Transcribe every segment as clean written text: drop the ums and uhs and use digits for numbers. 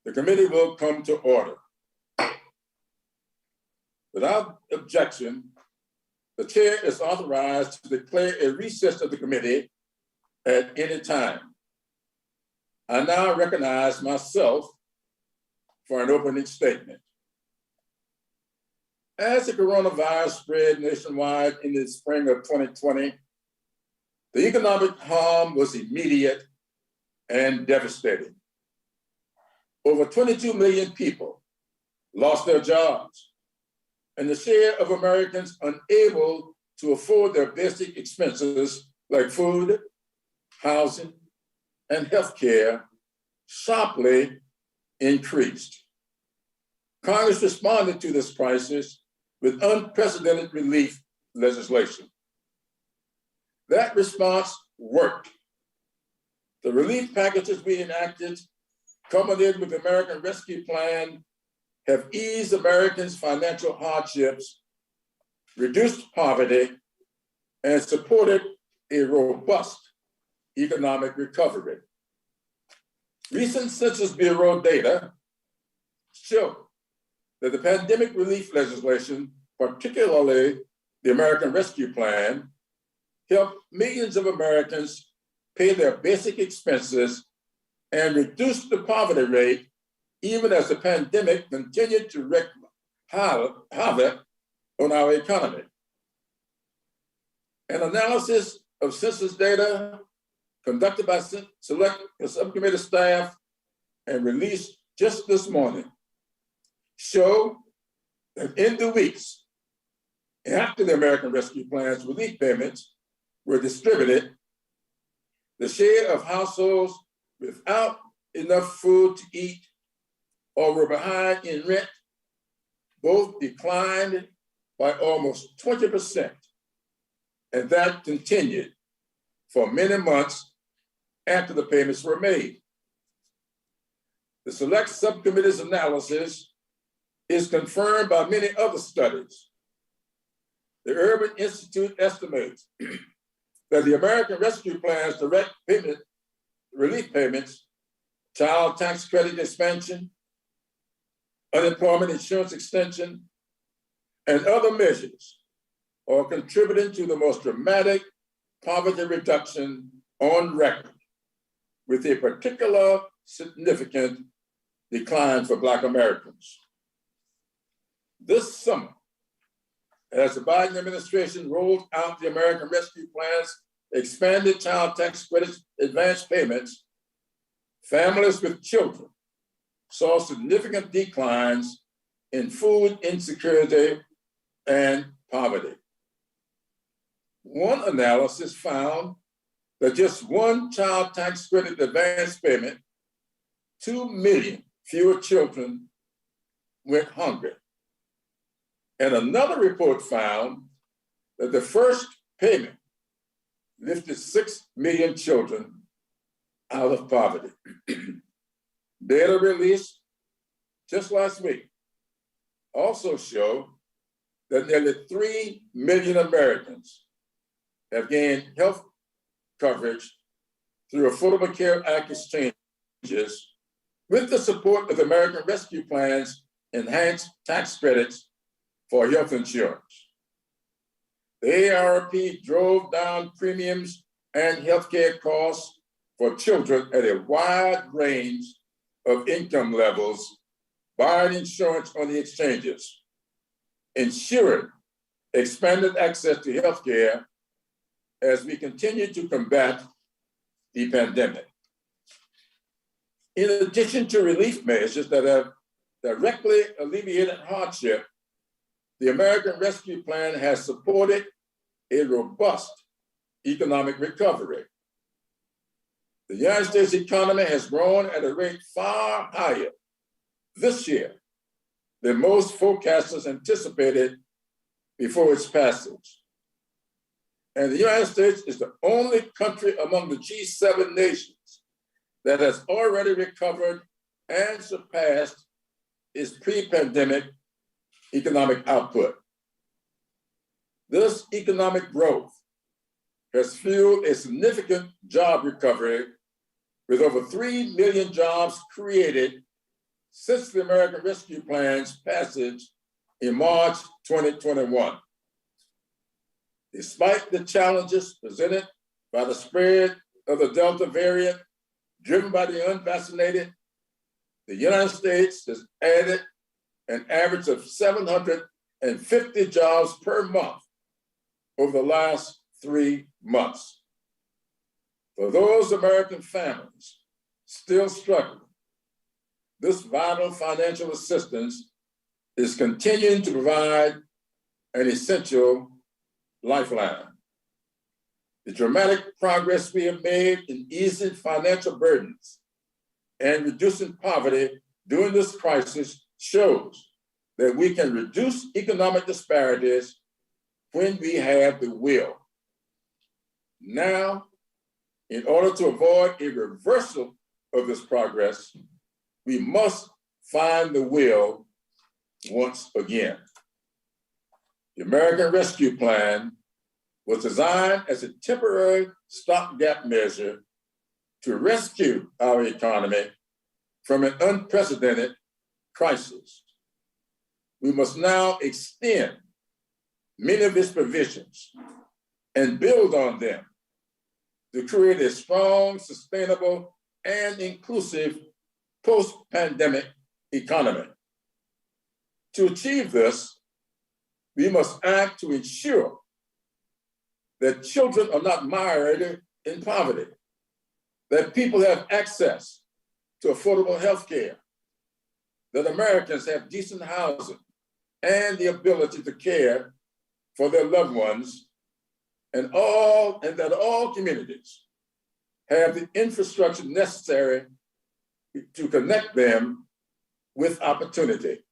The committee will come to order. Without objection, the chair is authorized to declare a recess of the committee at any time. I now recognize myself for an opening statement. As the coronavirus spread nationwide in the spring of 2020, the economic harm was immediate and devastating. Over 22 million people lost their jobs, and the share of Americans unable to afford their basic expenses like food, housing, and healthcare sharply increased. Congress responded to this crisis with unprecedented relief legislation. That response worked. The relief packages we enacted, culminated with the American Rescue Plan, have eased Americans' financial hardships, reduced poverty, and supported a robust economic recovery. Recent Census Bureau data show that the pandemic relief legislation, particularly the American Rescue Plan, helped millions of Americans pay their basic expenses and reduce the poverty rate, even as the pandemic continued to wreak havoc on our economy. An analysis of census data conducted by select subcommittee staff and released just this morning show that in the weeks after the American Rescue Plan's relief payments were distributed, the share of households without enough food to eat or were behind in rent both declined by almost 20%. And that continued for many months after the payments were made. The select subcommittee's analysis is confirmed by many other studies. The Urban Institute estimates that the American Rescue Plan's direct payment, relief payments, child tax credit expansion, unemployment insurance extension, and other measures are contributing to the most dramatic poverty reduction on record, with a particular significant decline for Black Americans. This summer, as the Biden administration rolled out the American Rescue Plan's expanded child tax credit advance payments, families with children saw significant declines in food insecurity and poverty. One analysis found that just one child tax credit advance payment, 2 million fewer children went hungry. And another report found that the first payment lifted 6 million children out of poverty. Data released just last week also show that nearly 3 million Americans have gained health coverage through Affordable Care Act exchanges with the support of the American Rescue Plan's enhanced tax credits for health insurance. The ARP drove down premiums and healthcare costs for children at a wide range of income levels, buying insurance on the exchanges, ensuring expanded access to healthcare as we continue to combat the pandemic. In addition to relief measures that have directly alleviated hardship, the American Rescue Plan has supported a robust economic recovery. The United States economy has grown at a rate far higher this year than most forecasters anticipated before its passage. And the United States is the only country among the G7 nations that has already recovered and surpassed its pre-pandemic economic output. This economic growth has fueled a significant job recovery with over 3 million jobs created since the American Rescue Plan's passage in March 2021. Despite the challenges presented by the spread of the Delta variant driven by the unvaccinated, the United States has added an average of 750 jobs per month over the last 3 months. For those American families still struggling, this vital financial assistance is continuing to provide an essential lifeline. The dramatic progress we have made in easing financial burdens and reducing poverty during this crisis shows that we can reduce economic disparities when we have the will. Now, in order to avoid a reversal of this progress, we must find the will once again. The American Rescue Plan was designed as a temporary stopgap measure to rescue our economy from an unprecedented crisis. We must now extend many of its provisions and build on them to create a strong, sustainable, and inclusive post-pandemic economy. To achieve this, we must act to ensure that children are not mired in poverty, that people have access to affordable health care, that Americans have decent housing and the ability to care for their loved ones, and that all communities have the infrastructure necessary to connect them with opportunity.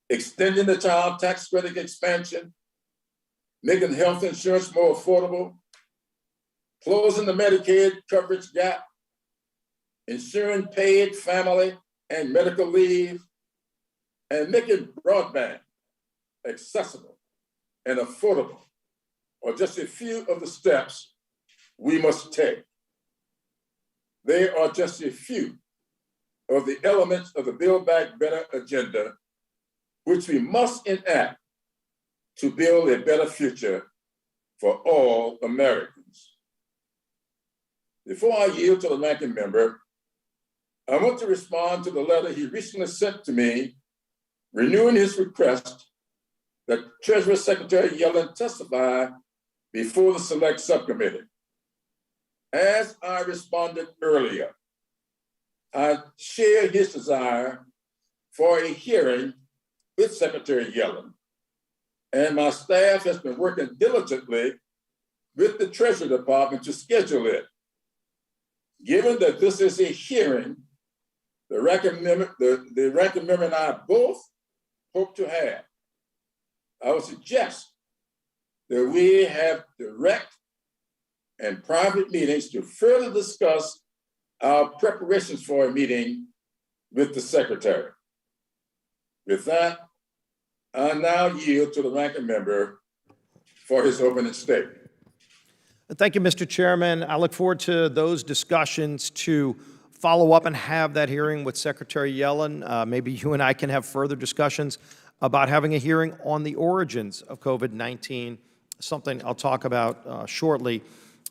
Extending the child tax credit expansion, making health insurance more affordable, closing the Medicaid coverage gap, ensuring paid family and medical leave, and making broadband accessible and affordable are just a few of the steps we must take. They are just a few of the elements of the Build Back Better agenda, which we must enact to build a better future for all Americans. Before I yield to the ranking member, I want to respond to the letter he recently sent to me, renewing his request that Treasury Secretary Yellen testify before the Select Subcommittee. As I responded earlier, I share his desire for a hearing with Secretary Yellen, and my staff has been working diligently with the Treasury Department to schedule it. Given that this is a hearing, the ranking member and I both hope to have, I would suggest that we have direct and private meetings to further discuss our preparations for a meeting with the Secretary. With that, I now yield to the ranking member for his opening statement. Thank you, Mr. Chairman. I look forward to those discussions to follow up and have that hearing with Secretary Yellen. Maybe you and I can have further discussions about having a hearing on the origins of COVID-19, something I'll talk about shortly.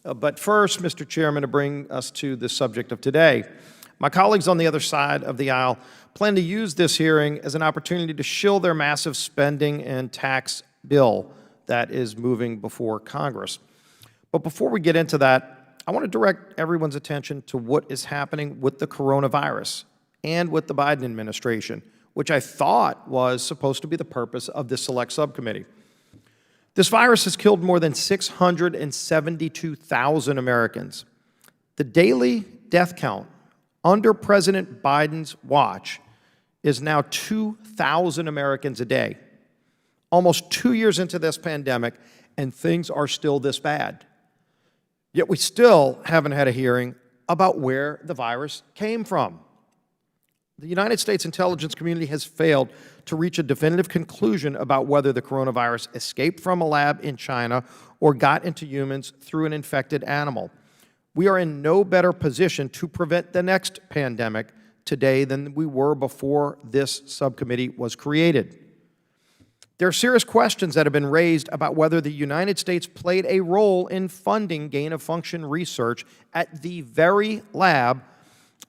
But first, Mr. Chairman, to bring us to the subject of today, my colleagues on the other side of the aisle plan to use this hearing as an opportunity to shill their massive spending and tax bill that is moving before Congress. But before we get into that, I want to direct everyone's attention to what is happening with the coronavirus and with the Biden administration, which I thought was supposed to be the purpose of this Select Subcommittee. This virus has killed more than 672,000 Americans. The daily death count under President Biden's watch is now 2,000 Americans a day. Almost 2 years into this pandemic, and things are still this bad. Yet we still haven't had a hearing about where the virus came from. The United States intelligence community has failed to reach a definitive conclusion about whether the coronavirus escaped from a lab in China or got into humans through an infected animal. We are in no better position to prevent the next pandemic today than we were before this subcommittee was created. There are serious questions that have been raised about whether the United States played a role in funding gain-of-function research at the very lab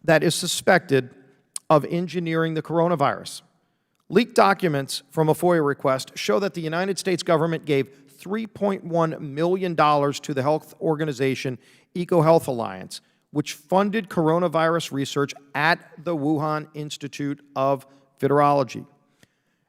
that is suspected of engineering the coronavirus. Leaked documents from a FOIA request show that the United States government gave $3.1 million to the health organization EcoHealth Alliance, which funded coronavirus research at the Wuhan Institute of Virology,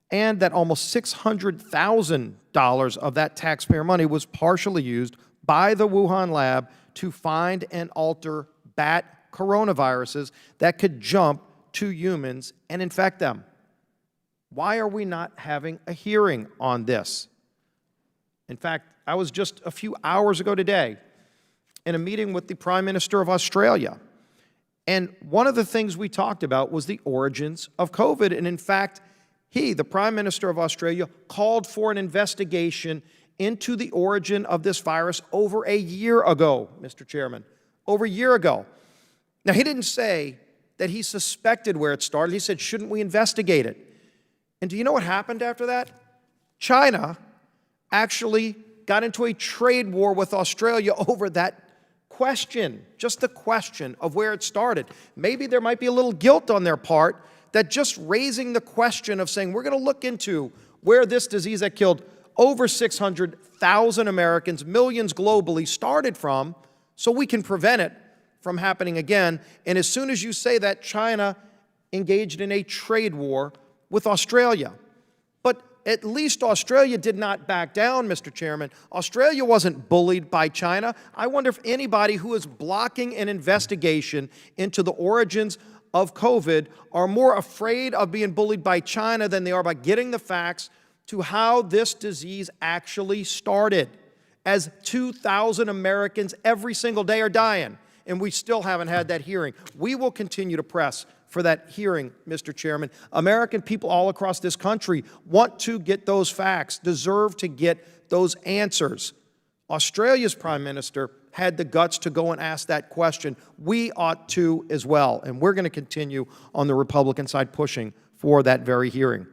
and that almost $600,000 of that taxpayer money was partially used by the Wuhan lab to find and alter bat coronaviruses that could jump to humans and infect them. Why are we not having a hearing on this? In fact, I was just a few hours ago today in a meeting with the Prime Minister of Australia, and one of the things we talked about was the origins of COVID, and in fact, he, the Prime Minister of Australia, called for an investigation into the origin of this virus over a year ago, Mr. Chairman, over a year ago. Now, he didn't say that he suspected where it started. He said, shouldn't we investigate it? And do you know what happened after that? China actually got into a trade war with Australia over that question, just the question of where it started. Maybe there might be a little guilt on their part that just raising the question of saying, we're going to look into where this disease that killed over 600,000 Americans, millions globally, started from, so we can prevent it from happening again. And as soon as you say that, China engaged in a trade war with Australia. But at least Australia did not back down, Mr. Chairman. Australia wasn't bullied by China. I wonder if anybody who is blocking an investigation into the origins of COVID are more afraid of being bullied by China than they are by getting the facts to how this disease actually started, as 2,000 Americans every single day are dying, and we still haven't had that hearing. We will continue to press for that hearing, Mr. Chairman. American people all across this country want to get those facts, deserve to get those answers. Australia's Prime Minister had the guts to go and ask that question. We ought to as well, and we're going to continue on the Republican side pushing for that very hearing.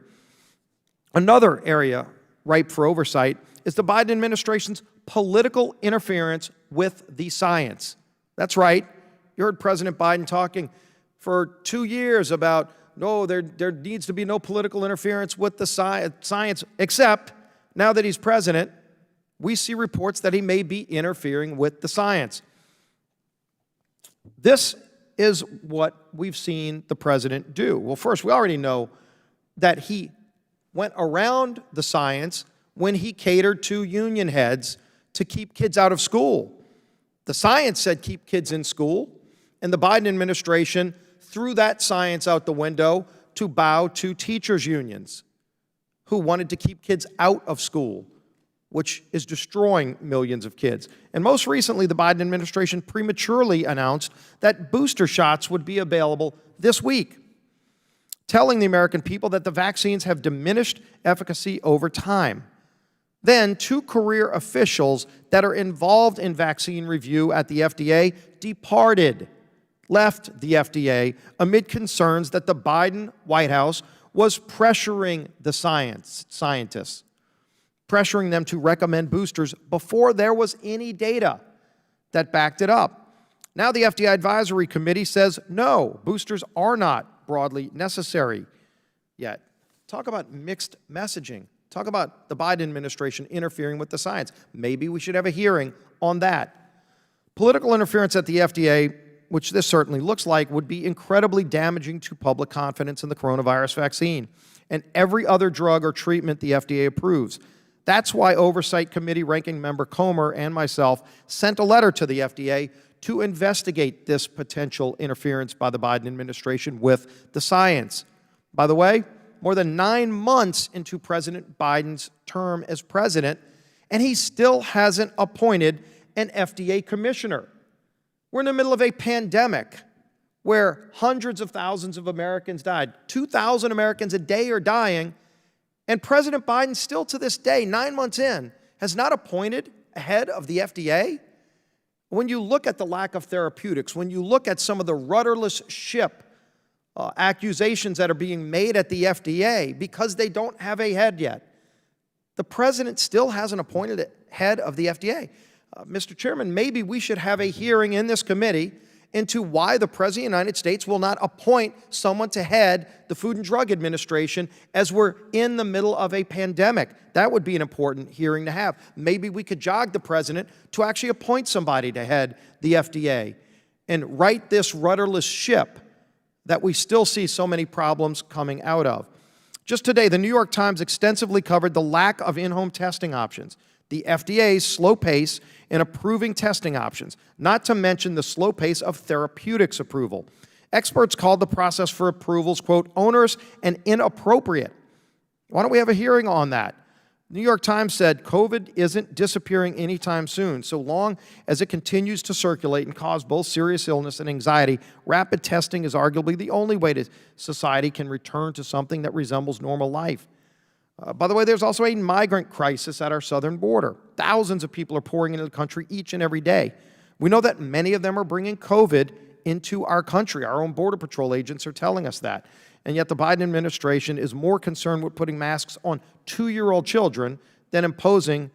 Another area ripe for oversight is the Biden administration's political interference with the science. That's right. You heard President Biden talking for 2 years about, no, there needs to be no political interference with the science, except now that he's president, we see reports that he may be interfering with the science. This is what we've seen the president do. Well, first, we already know that he went around the science when he catered to union heads to keep kids out of school. The science said keep kids in school, and the Biden administration threw that science out the window to bow to teachers' unions who wanted to keep kids out of school, which is destroying millions of kids. And most recently, the Biden administration prematurely announced that booster shots would be available this week, telling the American people that the vaccines have diminished efficacy over time. Then, 2 career officials that are involved in vaccine review at the FDA left the FDA amid concerns that the Biden White House was pressuring the scientists, pressuring them to recommend boosters before there was any data that backed it up. Now the FDA Advisory Committee says, no, boosters are not broadly necessary yet. Talk about mixed messaging. Talk about the Biden administration interfering with the science. Maybe we should have a hearing on that. Political interference at the FDA, which this certainly looks like, would be incredibly damaging to public confidence in the coronavirus vaccine and every other drug or treatment the FDA approves. That's why Oversight Committee Ranking Member Comer and myself sent a letter to the FDA to investigate this potential interference by the Biden administration with the science. By the way, more than 9 months into President Biden's term as president, and he still hasn't appointed an FDA commissioner. We're in the middle of a pandemic where hundreds of thousands of Americans died. 2,000 Americans a day are dying, and President Biden still to this day, 9 months in, has not appointed a head of the FDA. When you look at the lack of therapeutics, when you look at some of the rudderless ship accusations that are being made at the FDA because they don't have a head yet. The president still hasn't appointed a head of the FDA. Mr. Chairman, maybe we should have a hearing in this committee into why the President of the United States will not appoint someone to head the Food and Drug Administration as we're in the middle of a pandemic. That would be an important hearing to have. Maybe we could jog the president to actually appoint somebody to head the FDA and right this rudderless ship that we still see so many problems coming out of. Just today, the New York Times extensively covered the lack of in-home testing options, the FDA's slow pace in approving testing options, not to mention the slow pace of therapeutics approval. Experts called the process for approvals, quote, onerous and inappropriate. Why don't we have a hearing on that? New York Times said COVID isn't disappearing anytime soon. So long as it continues to circulate and cause both serious illness and anxiety, rapid testing is arguably the only way that society can return to something that resembles normal life. By the way, there's also a migrant crisis at our southern border. Thousands of people are pouring into the country each and every day. We know that many of them are bringing COVID into our country. Our own Border Patrol agents are telling us that. And yet the Biden administration is more concerned with putting masks on 2-year-old children than imposing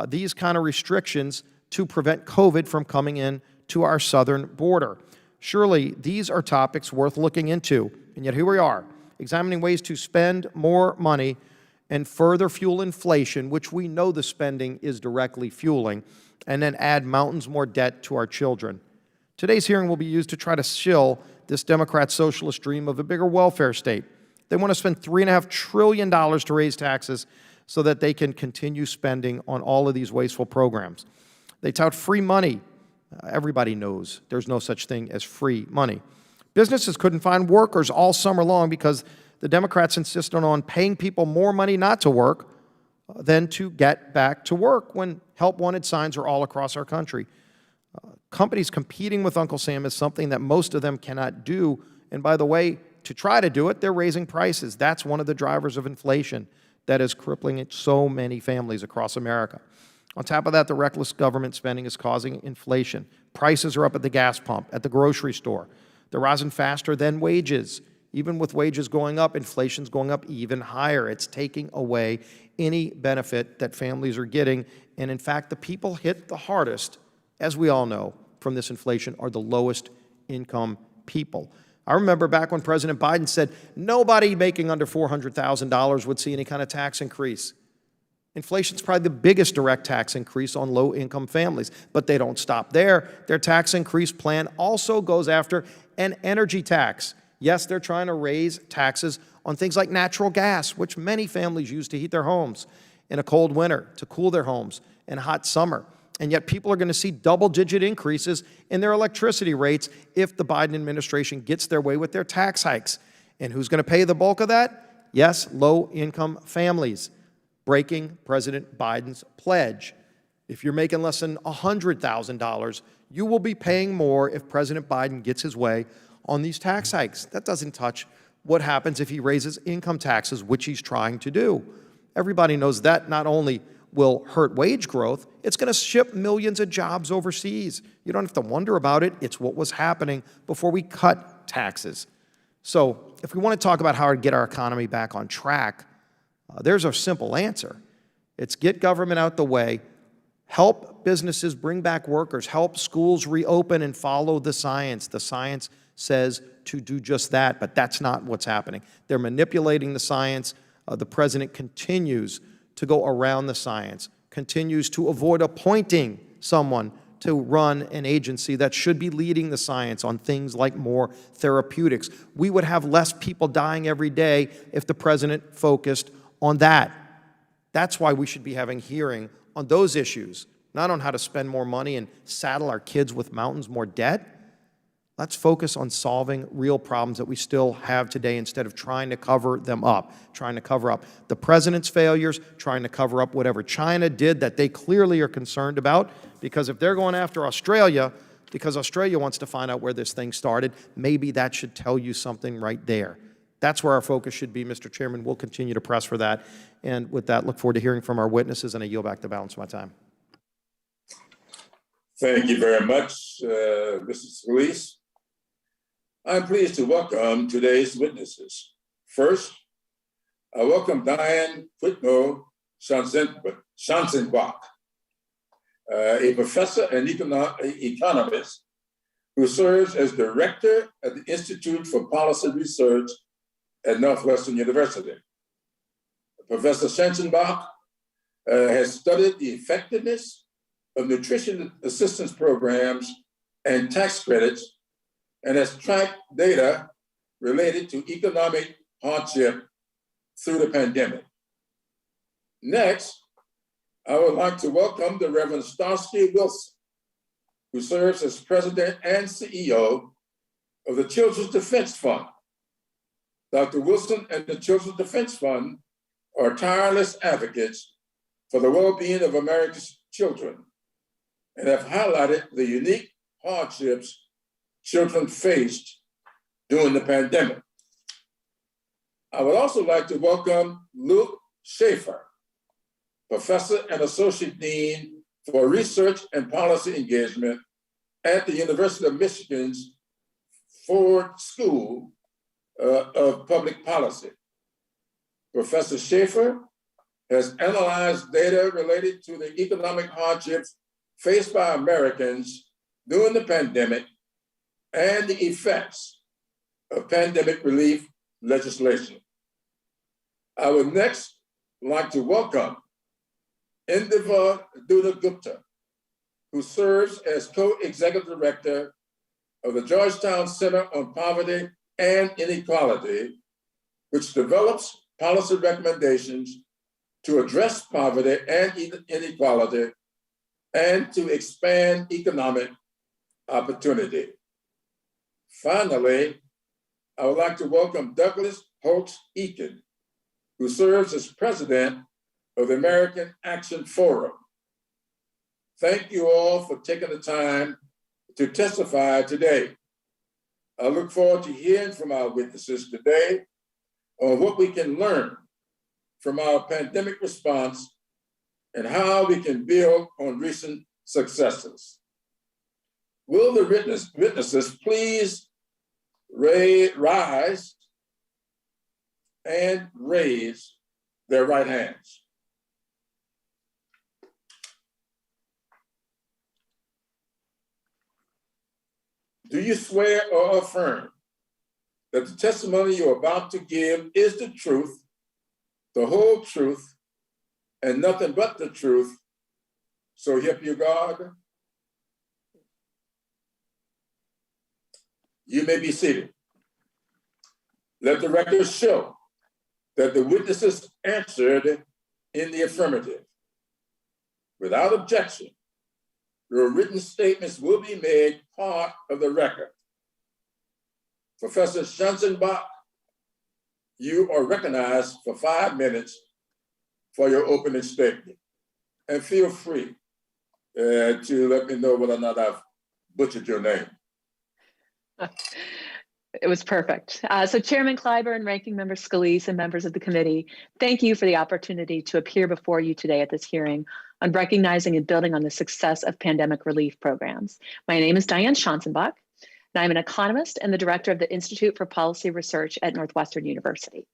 these kind of restrictions to prevent COVID from coming in to our southern border. Surely these are topics worth looking into. And yet here we are, examining ways to spend more money and further fuel inflation, which we know the spending is directly fueling, and then add mountains more debt to our children. Today's hearing will be used to try to shill this Democrat socialist dream of a bigger welfare state. They want to spend $3.5 trillion to raise taxes so that they can continue spending on all of these wasteful programs. They tout free money. Everybody knows there's no such thing as free money. Businesses couldn't find workers all summer long because the Democrats insisted on paying people more money not to work than to get back to work when help wanted signs are all across our country. Companies competing with Uncle Sam is something that most of them cannot do. And by the way, to try to do it, they're raising prices. That's one of the drivers of inflation that is crippling so many families across America. On top of that, the reckless government spending is causing inflation. Prices are up at the gas pump, at the grocery store. They're rising faster than wages. Even with wages going up, inflation's going up even higher. It's taking away any benefit that families are getting. And in fact, the people hit the hardest, as we all know, from this inflation are the lowest income people. I remember back when President Biden said nobody making under $400,000 would see any kind of tax increase. Inflation's probably the biggest direct tax increase on low-income families, but they don't stop there. Their tax increase plan also goes after an energy tax. Yes, they're trying to raise taxes on things like natural gas, which many families use to heat their homes in a cold winter, to cool their homes in a hot summer. And yet people are going to see double-digit increases in their electricity rates if the Biden administration gets their way with their tax hikes. And who's going to pay the bulk of that? Yes, low-income families, breaking President Biden's pledge. If you're making less than $100,000, you will be paying more if President Biden gets his way on these tax hikes. That doesn't touch what happens if he raises income taxes, which he's trying to do. Everybody knows that not only will hurt wage growth, it's going to ship millions of jobs overseas. You don't have to wonder about it. It's what was happening before we cut taxes. So if we want to talk about how to get our economy back on track, there's a simple answer. It's get government out the way, help businesses bring back workers, help schools reopen and follow the science. The science says to do just that, but that's not what's happening. They're manipulating the science. The president continues to go around the science, continues to avoid appointing someone to run an agency that should be leading the science on things like more therapeutics. We would have less people dying every day if the president focused on that. That's why we should be having hearing on those issues, not on how to spend more money and saddle our kids with mountains more debt. Let's focus on solving real problems that we still have today instead of trying to cover them up, trying to cover up the president's failures, trying to cover up whatever China did that they clearly are concerned about. Because if they're going after Australia, because Australia wants to find out where this thing started, maybe that should tell you something right there. That's where our focus should be, Mr. Chairman. We'll continue to press for that. And with that, look forward to hearing from our witnesses, and I yield back the balance of my time. Thank you very much, Mr. Scalise. I'm pleased to welcome today's witnesses. First, I welcome Diane Schicksenbach, a professor and economist who serves as director at the Institute for Policy Research at Northwestern University. Professor Schanzenbach has studied the effectiveness of nutrition assistance programs and tax credits and has tracked data related to economic hardship through the pandemic. Next, I would like to welcome the Reverend Starsky, who serves as president and CEO of the Children's Defense Fund. Dr. Wilson and the Children's Defense Fund are tireless advocates for the well-being of America's children and have highlighted the unique hardships children faced during the pandemic. I would also like to welcome Luke Shaefer, professor and associate dean for research and policy engagement at the University of Michigan's Ford School of Public Policy. Professor Shaefer has analyzed data related to the economic hardships faced by Americans during the pandemic and the effects of pandemic relief legislation. I would next like to welcome Indivar Dutta-Gupta, who serves as co-executive director of the Georgetown Center on Poverty and Inequality, which develops policy recommendations to address poverty and inequality and to expand economic opportunity. Finally, I would like to welcome Douglas Holtz-Eakin, who serves as president of the American Action Forum. Thank you all for taking the time to testify today. I look forward to hearing from our witnesses today on what we can learn from our pandemic response and how we can build on recent successes. Will the witnesses please rise and raise their right hands? Do you swear or affirm that the testimony you're about to give is the truth, the whole truth, and nothing but the truth, so help you God? You may be seated. Let the record show that the witnesses answered in the affirmative. Without objection, your written statements will be made part of the record. Professor Schanzenbach, you are recognized for 5 minutes for your opening statement. And feel free to let me know whether or not I've butchered your name. It was perfect. So Chairman Clyburn, Ranking Member Scalise, and members of the committee, thank you for the opportunity to appear before you today at this hearing on recognizing and building on the success of pandemic relief programs. My name is Diane Schicksenbach, and I'm an economist and the director of the Institute for Policy Research at Northwestern University.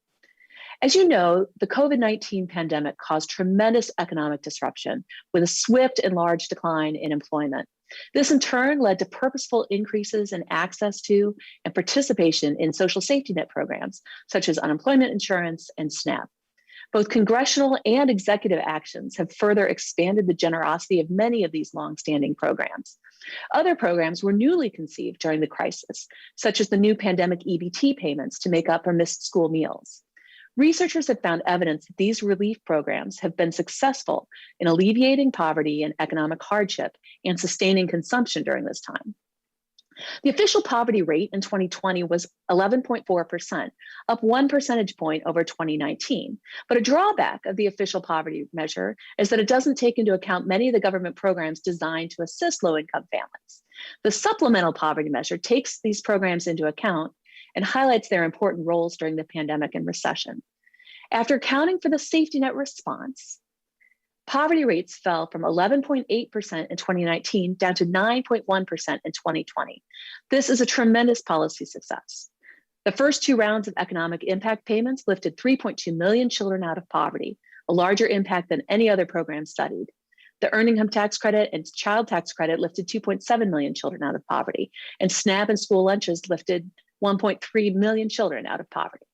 As you know, the COVID-19 pandemic caused tremendous economic disruption with a swift and large decline in employment. This in turn led to purposeful increases in access to and participation in social safety net programs, such as unemployment insurance and SNAP. Both congressional and executive actions have further expanded the generosity of many of these longstanding programs. Other programs were newly conceived during the crisis, such as the new pandemic EBT payments to make up for missed school meals. Researchers have found evidence that these relief programs have been successful in alleviating poverty and economic hardship and sustaining consumption during this time. The official poverty rate in 2020 was 11.4%, up 1 percentage point over 2019. But a drawback of the official poverty measure is that it doesn't take into account many of the government programs designed to assist low-income families. The supplemental poverty measure takes these programs into account and highlights their important roles during the pandemic and recession. After accounting for the safety net response, Poverty rates fell from 11.8% in 2019 down to 9.1% in 2020. This is a tremendous policy success. The first two rounds of economic impact payments lifted 3.2 million children out of poverty, a larger impact than any other program studied. The Earned Income Tax Credit and Child Tax Credit lifted 2.7 million children out of poverty, and SNAP and school lunches lifted 1.3 million children out of poverty.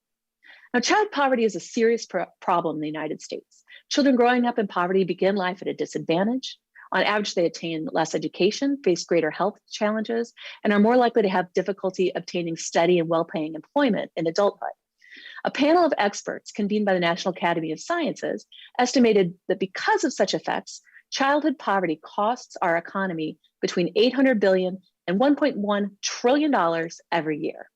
Now, child poverty is a serious problem in the United States. Children growing up in poverty begin life at a disadvantage. On average, they attain less education, face greater health challenges, and are more likely to have difficulty obtaining steady and well-paying employment in adulthood. A panel of experts convened by the National Academy of Sciences estimated that because of such effects, childhood poverty costs our economy between $800 billion and $1.1 trillion every year.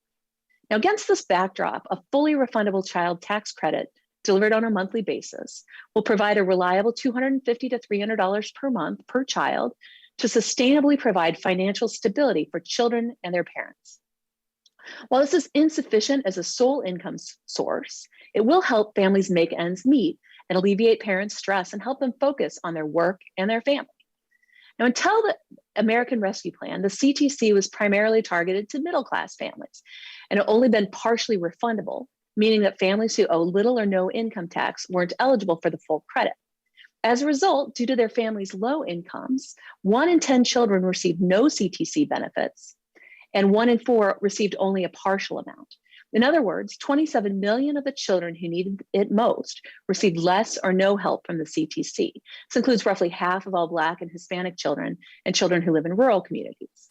Now, against this backdrop, a fully refundable child tax credit delivered on a monthly basis will provide a reliable $250 to $300 per month per child to sustainably provide financial stability for children and their parents. While this is insufficient as a sole income source, it will help families make ends meet and alleviate parents' stress and help them focus on their work and their family. Now, until the American Rescue Plan, the CTC was primarily targeted to middle-class families and had only been partially refundable, meaning that families who owe little or no income tax weren't eligible for the full credit. As a result, due to their families' low incomes, 1 in 10 children received no CTC benefits, and 1 in 4 received only a partial amount. In other words, 27 million of the children who needed it most received less or no help from the CTC. This includes roughly half of all Black and Hispanic children and children who live in rural communities.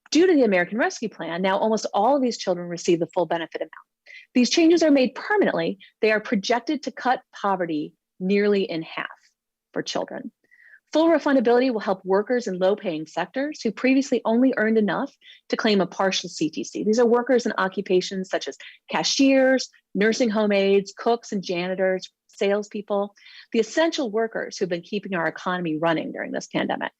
Due to the American Rescue Plan, now almost all of these children receive the full benefit amount. These changes are made permanently. They are projected to cut poverty nearly in half for children. Full refundability will help workers in low-paying sectors who previously only earned enough to claim a partial CTC. These are workers in occupations such as cashiers, nursing home aides, cooks and janitors, salespeople, the essential workers who've been keeping our economy running during this pandemic.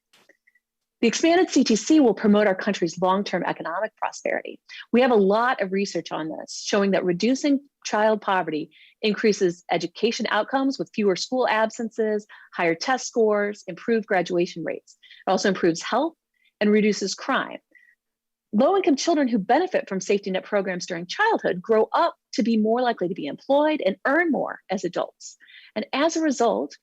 The expanded CTC will promote our country's long-term economic prosperity. We have a lot of research on this, showing that reducing child poverty increases education outcomes with fewer school absences, higher test scores, improved graduation rates. It also improves health and reduces crime. Low-income children who benefit from safety net programs during childhood grow up to be more likely to be employed and earn more as adults. And as a result,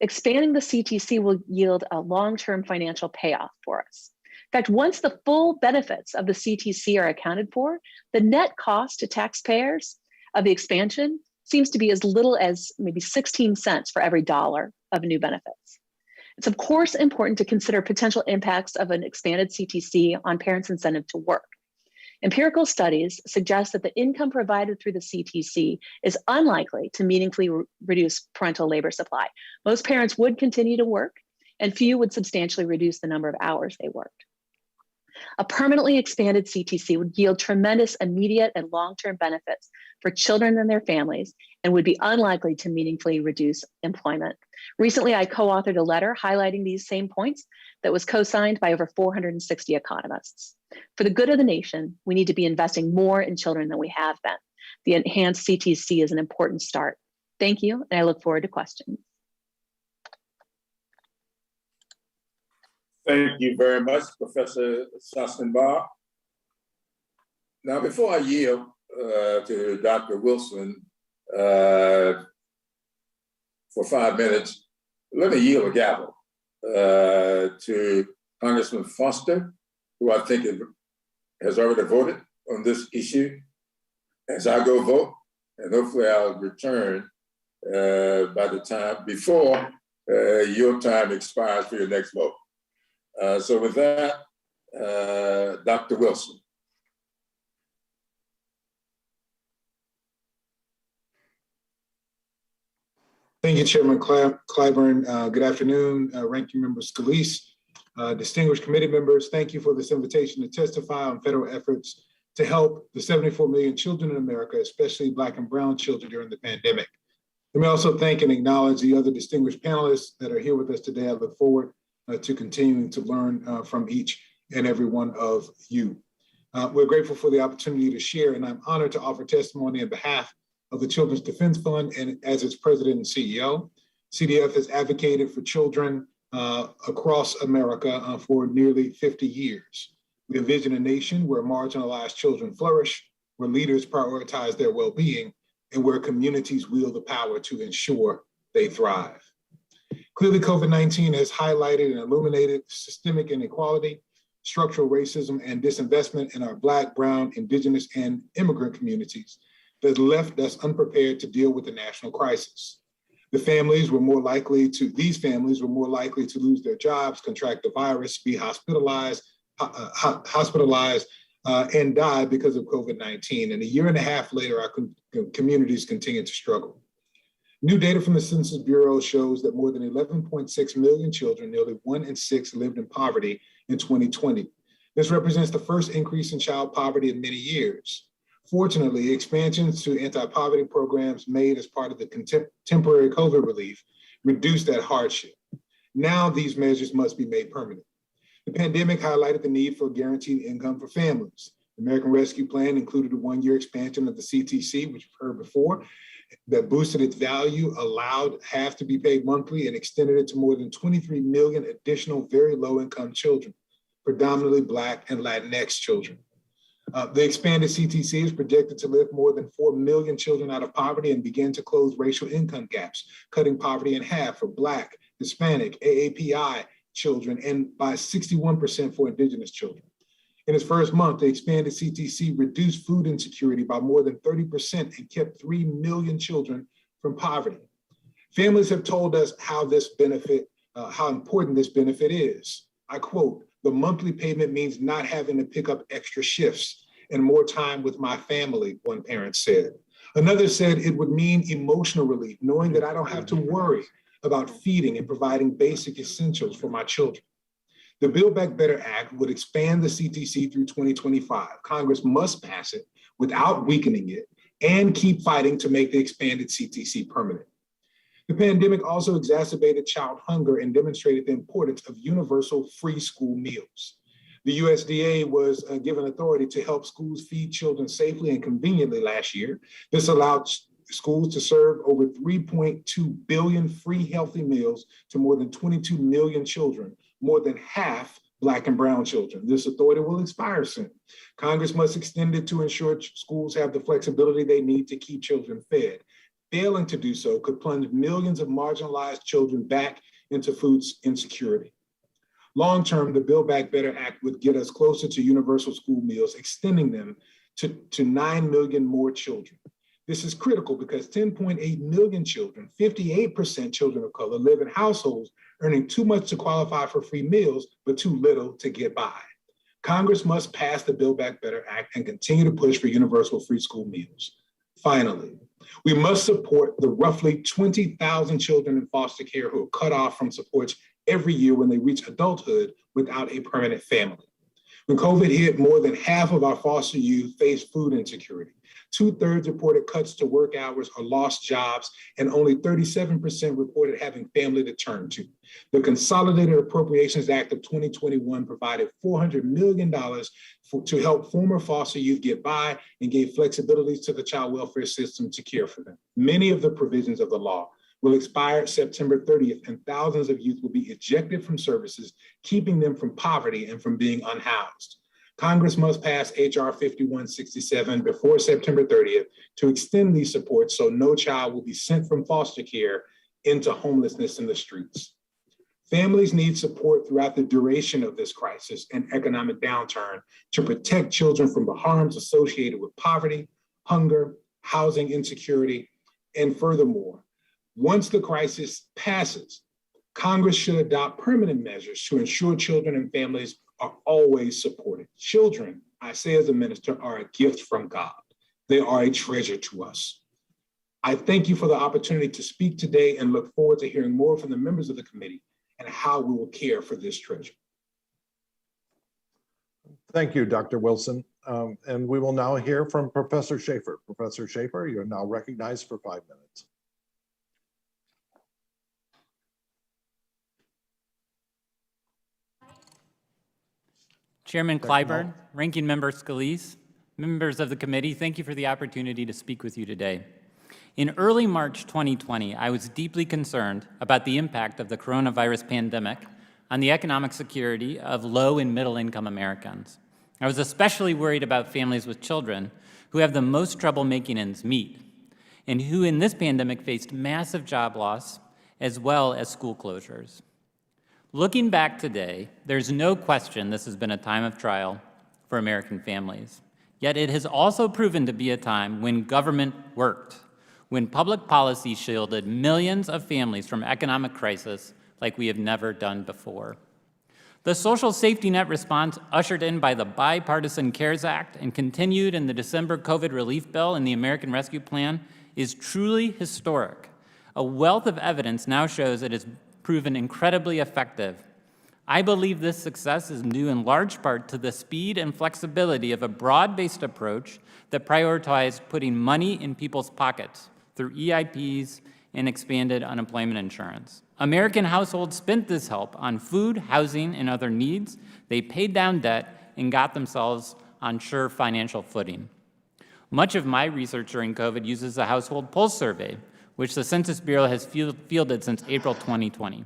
expanding the CTC will yield a long-term financial payoff for us. In fact, once the full benefits of the CTC are accounted for, the net cost to taxpayers of the expansion seems to be as little as maybe 16 cents for every dollar of new benefits. It's of course important to consider potential impacts of an expanded CTC on parents' incentive to work. Empirical studies suggest that the income provided through the CTC is unlikely to meaningfully reduce parental labor supply. Most parents would continue to work, and few would substantially reduce the number of hours they worked. A permanently expanded CTC would yield tremendous immediate and long-term benefits for children and their families and would be unlikely to meaningfully reduce employment. Recently, I co-authored a letter highlighting these same points that was co-signed by over 460 economists. For the good of the nation, we need to be investing more in children than we have been. The enhanced CTC is an important start. Thank you, and I look forward to questions. Thank you very much, Professor Schanzenbach. Now, before I yield to Dr. Wilson for 5 minutes, let me yield a gavel to Congressman Foster, who I think has already voted on this issue. As I go vote, and hopefully I'll return by the time before your time expires for your next vote. So with that, Dr. Wilson. Thank you, Chairman Clyburn. Good afternoon, Ranking Member Scalise, distinguished committee members. Thank you for this invitation to testify on federal efforts to help the 74 million children in America, especially Black and brown children during the pandemic. Let me also thank and acknowledge the other distinguished panelists that are here with us today. I look forward to continuing to learn from each and every one of you. We're grateful for the opportunity to share, and I'm honored to offer testimony on behalf of the Children's Defense Fund and as its president and CEO. CDF has advocated for children across America for nearly 50 years. We envision a nation where marginalized children flourish, where leaders prioritize their well-being, and where communities wield the power to ensure they thrive. Clearly, COVID-19 has highlighted and illuminated systemic inequality, structural racism, and disinvestment in our Black, Brown, Indigenous, and immigrant communities that left us unprepared to deal with the national crisis. These families were more likely to lose their jobs, contract the virus, be hospitalized, and die because of COVID-19. And a year and a half later, our communities continue to struggle. New data from the Census Bureau shows that more than 11.6 million children, nearly 1 in 6, lived in poverty in 2020. This represents the first increase in child poverty in many years. Fortunately, expansions to anti-poverty programs made as part of the temporary COVID relief reduced that hardship. Now these measures must be made permanent. The pandemic highlighted the need for guaranteed income for families. The American Rescue Plan included a 1-year expansion of the CTC, which we've heard before, that boosted its value, allowed half to be paid monthly, and extended it to more than 23 million additional very low-income children, predominantly Black and Latinx children. The expanded CTC is projected to lift more than 4 million children out of poverty and begin to close racial income gaps, cutting poverty in half for Black, Hispanic, AAPI children, and by 61% for Indigenous children. In its first month, the expanded CTC reduced food insecurity by more than 30% and kept 3 million children from poverty. Families have told us how important this benefit is. I quote, "The monthly payment means not having to pick up extra shifts and more time with my family," one parent said. Another said it would mean emotional relief, knowing that I don't have to worry about feeding and providing basic essentials for my children. The Build Back Better Act would expand the CTC through 2025. Congress must pass it without weakening it and keep fighting to make the expanded CTC permanent. The pandemic also exacerbated child hunger and demonstrated the importance of universal free school meals. The USDA was given authority to help schools feed children safely and conveniently last year. This allowed schools to serve over 3.2 billion free healthy meals to more than 22 million children, more than half Black and brown children. This authority will expire soon. Congress must extend it to ensure schools have the flexibility they need to keep children fed. Failing to do so could plunge millions of marginalized children back into food insecurity. Long-term, the Build Back Better Act would get us closer to universal school meals, extending them to 9 million more children. This is critical because 10.8 million children, 58% children of color, live in households earning too much to qualify for free meals, but too little to get by. Congress must pass the Build Back Better Act and continue to push for universal free school meals. Finally, we must support the roughly 20,000 children in foster care who are cut off from supports every year when they reach adulthood without a permanent family. When COVID hit, more than half of our foster youth faced food insecurity. 2/3 reported cuts to work hours or lost jobs, and only 37% reported having family to turn to. The Consolidated Appropriations Act of 2021 provided $400 million to help former foster youth get by and gave flexibilities to the child welfare system to care for them. Many of the provisions of the law will expire September 30th, and thousands of youth will be ejected from services, keeping them from poverty and from being unhoused. Congress must pass H.R. 5167 before September 30th to extend these supports so no child will be sent from foster care into homelessness in the streets. Families need support throughout the duration of this crisis and economic downturn to protect children from the harms associated with poverty, hunger, housing insecurity, and furthermore, once the crisis passes, Congress should adopt permanent measures to ensure children and families are always supported. Children, I say as a minister, are a gift from God. They are a treasure to us. I thank you for the opportunity to speak today and look forward to hearing more from the members of the committee and how we will care for this treasure. Thank you, Dr. Wilson. And we will now hear from Professor Shaefer. Professor Shaefer, you're now recognized for 5 minutes. Chairman Clyburn, Ranking Member Scalise, members of the committee, thank you for the opportunity to speak with you today. In early March 2020, I was deeply concerned about the impact of the coronavirus pandemic on the economic security of low and middle-income Americans. I was especially worried about families with children who have the most trouble making ends meet, and who in this pandemic faced massive job loss as well as school closures. Looking back today, there's no question this has been a time of trial for American families. Yet it has also proven to be a time when government worked, when public policy shielded millions of families from economic crisis like we have never done before. The social safety net response ushered in by the bipartisan CARES Act and continued in the December COVID relief bill and the American Rescue Plan is truly historic. A wealth of evidence now shows it has proven incredibly effective. I believe this success is due in large part to the speed and flexibility of a broad-based approach that prioritized putting money in people's pockets through EIPs and expanded unemployment insurance. American households spent this help on food, housing, and other needs. They paid down debt and got themselves on sure financial footing. Much of my research during COVID uses the Household Pulse Survey, which the Census Bureau has fielded since April 2020,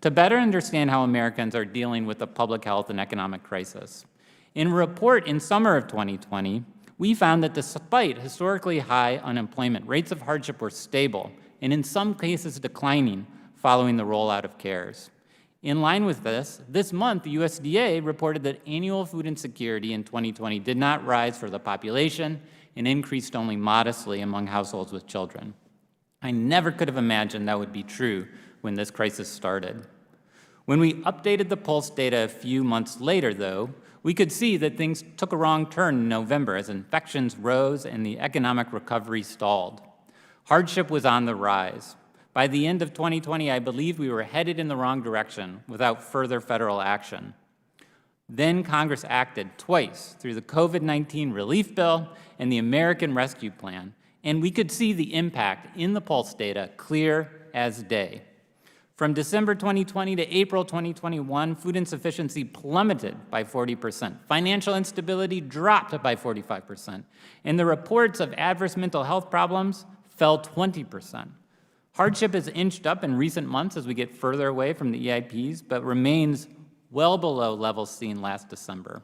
to better understand how Americans are dealing with the public health and economic crisis. In a report in summer of 2020, we found that despite historically high unemployment, rates of hardship were stable, and in some cases declining following the rollout of CARES. In line with this month, the USDA reported that annual food insecurity in 2020 did not rise for the population and increased only modestly among households with children. I never could have imagined that would be true when this crisis started. When we updated the Pulse data a few months later, though, we could see that things took a wrong turn in November as infections rose and the economic recovery stalled. Hardship was on the rise. By the end of 2020, I believe we were headed in the wrong direction without further federal action. Then Congress acted twice through the COVID-19 relief bill and the American Rescue Plan, and we could see the impact in the Pulse data clear as day. From December 2020 to April 2021, food insufficiency plummeted by 40%. Financial instability dropped by 45%. And the reports of adverse mental health problems fell 20%. Hardship has inched up in recent months as we get further away from the EIPs, but remains well below levels seen last December.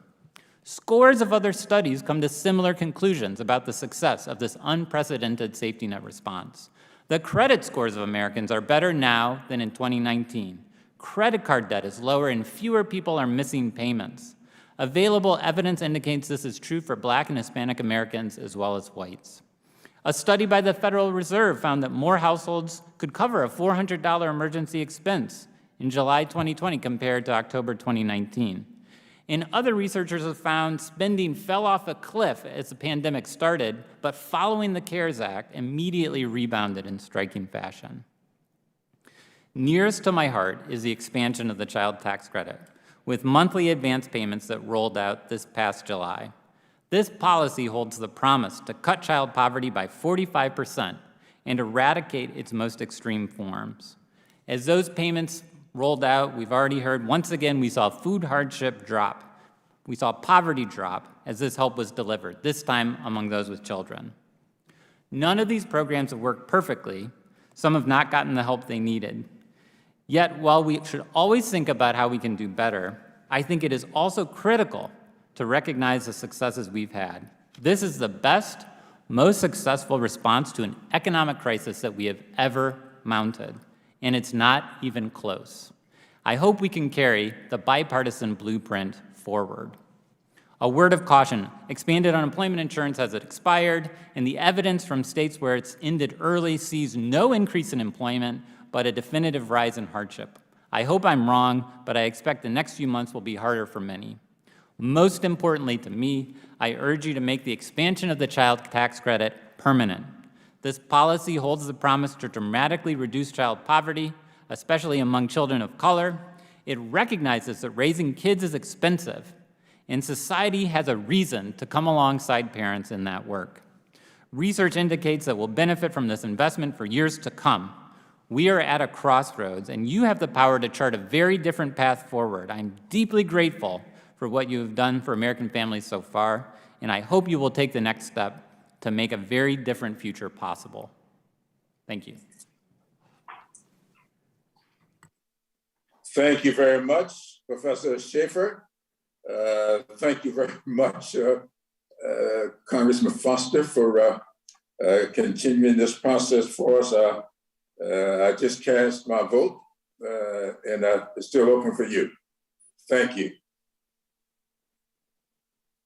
Scores of other studies come to similar conclusions about the success of this unprecedented safety net response. The credit scores of Americans are better now than in 2019. Credit card debt is lower and fewer people are missing payments. Available evidence indicates this is true for Black and Hispanic Americans as well as whites. A study by the Federal Reserve found that more households could cover a $400 emergency expense in July 2020 compared to October 2019. And other researchers have found spending fell off a cliff as the pandemic started, but following the CARES Act, immediately rebounded in striking fashion. Nearest to my heart is the expansion of the child tax credit, with monthly advance payments that rolled out this past July. This policy holds the promise to cut child poverty by 45% and eradicate its most extreme forms. As those payments rolled out, we've already heard, once again, we saw food hardship drop. We saw poverty drop as this help was delivered, this time among those with children. None of these programs have worked perfectly. Some have not gotten the help they needed. Yet, while we should always think about how we can do better, I think it is also critical to recognize the successes we've had. This is the best, most successful response to an economic crisis that we have ever mounted, and it's not even close. I hope we can carry the bipartisan blueprint forward. A word of caution, expanded unemployment insurance has expired, and the evidence from states where it's ended early sees no increase in employment, but a definitive rise in hardship. I hope I'm wrong, but I expect the next few months will be harder for many. Most importantly to me, I urge you to make the expansion of the child tax credit permanent. This policy holds the promise to dramatically reduce child poverty, especially among children of color. It recognizes that raising kids is expensive, and society has a reason to come alongside parents in that work. Research indicates that we'll benefit from this investment for years to come. We are at a crossroads, and you have the power to chart a very different path forward. I'm deeply grateful for what you have done for American families so far, and I hope you will take the next step to make a very different future possible. Thank you. Thank you very much, Professor Shaefer. Thank you very much, Congressman Foster, for continuing this process for us. I just cast my vote, and it's still open for you. Thank you.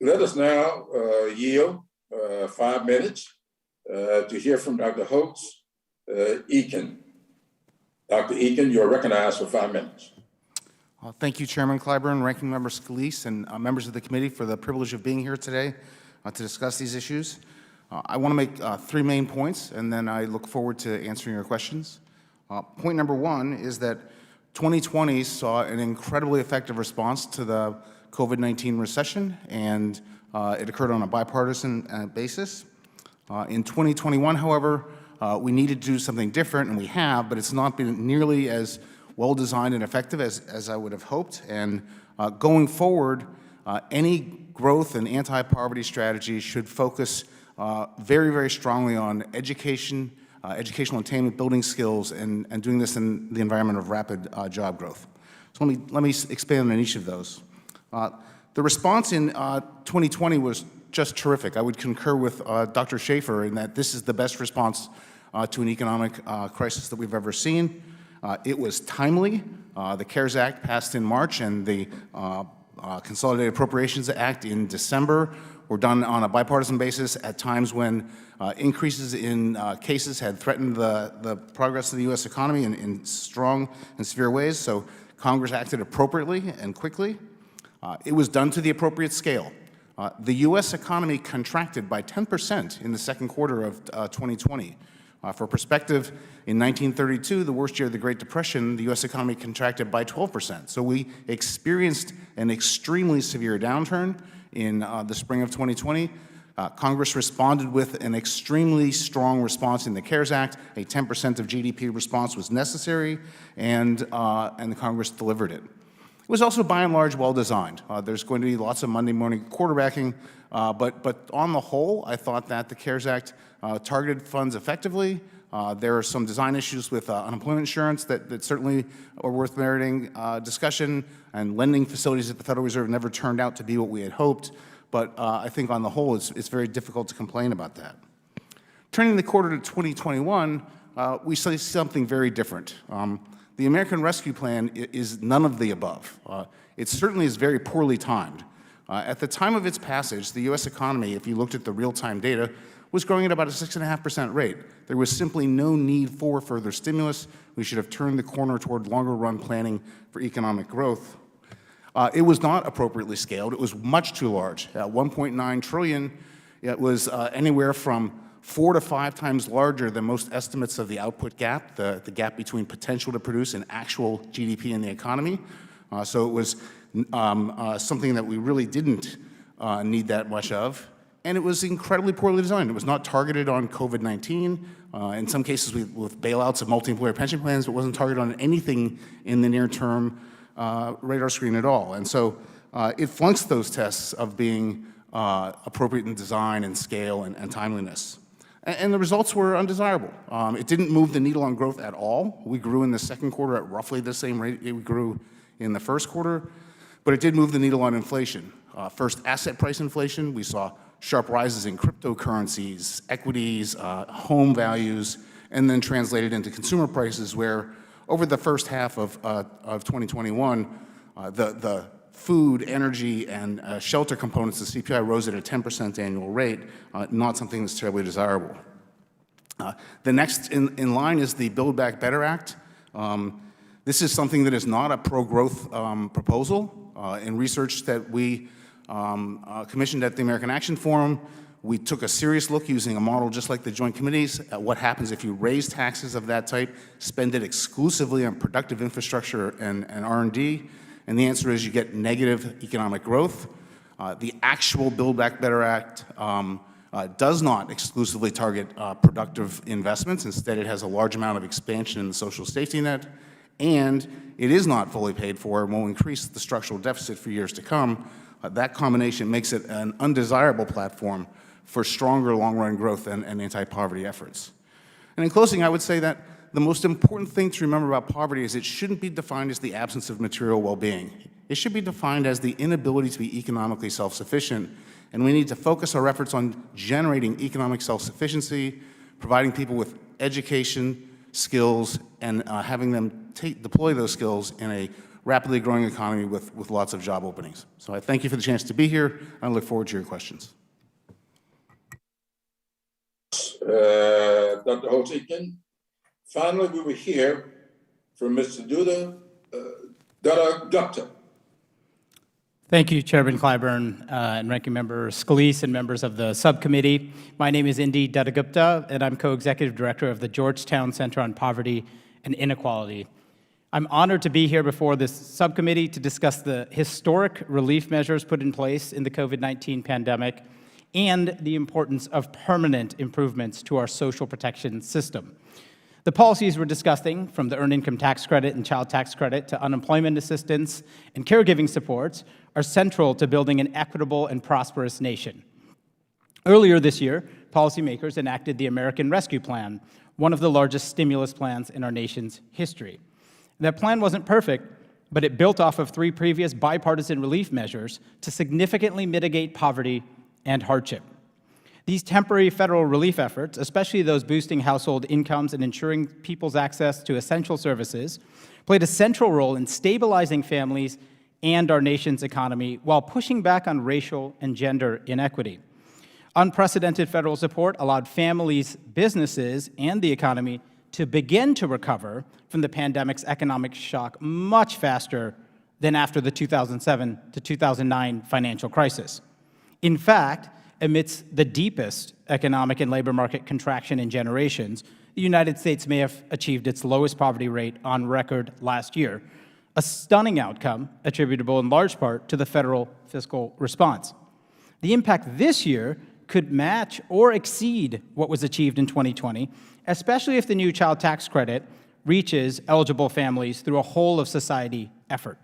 Let us now yield 5 minutes to hear from Dr. Holtz-Eakin. Dr. Eakin, you're recognized for 5 minutes. Thank you, Chairman Clyburn, Ranking Member Scalise, and members of the committee for the privilege of being here today to discuss these issues. I want to make 3 main points, and then I look forward to answering your questions. Point number 1 is that 2020 saw an incredibly effective response to the COVID-19 recession, and it occurred on a bipartisan basis. In 2021, however, we needed to do something different, and we have, but it's not been nearly as well-designed and effective as I would have hoped. And going forward, any growth and anti-poverty strategy should focus very, very strongly on education, educational attainment, building skills, and doing this in the environment of rapid job growth. So let me expand on each of those. The response in 2020 was just terrific. I would concur with Dr. Shaefer in that this is the best response to an economic crisis that we've ever seen. It was timely. The CARES Act passed in March, and the Consolidated Appropriations Act in December were done on a bipartisan basis at times when increases in cases had threatened the progress of the U.S. economy in strong and severe ways. So Congress acted appropriately and quickly. It was done to the appropriate scale. The U.S. economy contracted by 10% in the second quarter of 2020. For perspective, in 1932, the worst year of the Great Depression, the U.S. economy contracted by 12%. So we experienced an extremely severe downturn in the spring of 2020. Congress responded with an extremely strong response in the CARES Act. A 10% of GDP response was necessary, and the Congress delivered it. It was also, by and large, well-designed. There's going to be lots of Monday morning quarterbacking, but on the whole, I thought that the CARES Act targeted funds effectively. There are some design issues with unemployment insurance that certainly are worth meriting discussion, and lending facilities at the Federal Reserve never turned out to be what we had hoped, but I think on the whole, it's very difficult to complain about that. Turning the quarter to 2021, we see something very different. The American Rescue Plan is none of the above. It certainly is very poorly timed. At the time of its passage, the U.S. economy, if you looked at the real-time data, was growing at about a 6.5% rate. There was simply no need for further stimulus. We should have turned the corner toward longer-run planning for economic growth. It was not appropriately scaled. It was much too large. At $1.9 trillion, it was anywhere from 4 to 5 times larger than most estimates of the output gap, the gap between potential to produce and actual GDP in the economy. So it was something that we really didn't need that much of. And it was incredibly poorly designed. It was not targeted on COVID-19. In some cases with bailouts of multi-employer pension plans, it wasn't targeted on anything in the near-term radar screen at all. And so it flunks those tests of being appropriate in design and scale and timeliness. And the results were undesirable. It didn't move the needle on growth at all. We grew in the second quarter at roughly the same rate we grew in the first quarter, but it did move the needle on inflation. First, asset price inflation. We saw sharp rises in cryptocurrencies, equities, home values, and then translated into consumer prices where over the first half of 2021, the food, energy, and shelter components of CPI rose at a 10% annual rate, not something that's terribly desirable. The next in line is the Build Back Better Act. This is something that is not a pro-growth proposal. In research that we commissioned at the American Action Forum, we took a serious look using a model just like the Joint Committees at what happens if you raise taxes of that type, spend it exclusively on productive infrastructure and R&D, and the answer is you get negative economic growth. The actual Build Back Better Act does not exclusively target productive investments. Instead, it has a large amount of expansion in the social safety net, and it is not fully paid for and will increase the structural deficit for years to come. That combination makes it an undesirable platform for stronger long-run growth and anti-poverty efforts. And in closing, I would say that the most important thing to remember about poverty is it shouldn't be defined as the absence of material well-being. It should be defined as the inability to be economically self-sufficient, and we need to focus our efforts on generating economic self-sufficiency, providing people with education, skills, and having them deploy those skills in a rapidly growing economy with lots of job openings. So I thank you for the chance to be here, and I look forward to your questions. Dr. Holtz-Eakin. Finally, we will hear from Mr. Dutta-Gupta. Thank you, Chairman Clyburn and Ranking Member Scalise and members of the subcommittee. My name is Dutta-Gupta, and I'm co-executive director of the Georgetown Center on Poverty and Inequality. I'm honored to be here before this subcommittee to discuss the historic relief measures put in place in the COVID-19 pandemic and the importance of permanent improvements to our social protection system. The policies we're discussing, from the Earned Income Tax Credit and Child Tax Credit to unemployment assistance and caregiving supports, are central to building an equitable and prosperous nation. Earlier this year, policymakers enacted the American Rescue Plan, one of the largest stimulus plans in our nation's history. That plan wasn't perfect, but it built off of 3 previous bipartisan relief measures to significantly mitigate poverty and hardship. These temporary federal relief efforts, especially those boosting household incomes and ensuring people's access to essential services, played a central role in stabilizing families and our nation's economy while pushing back on racial and gender inequity. Unprecedented federal support allowed families, businesses, and the economy to begin to recover from the pandemic's economic shock much faster than after the 2007 to 2009 financial crisis. In fact, amidst the deepest economic and labor market contraction in generations, the United States may have achieved its lowest poverty rate on record last year, a stunning outcome attributable in large part to the federal fiscal response. The impact this year could match or exceed what was achieved in 2020, especially if the new child tax credit reaches eligible families through a whole-of-society effort.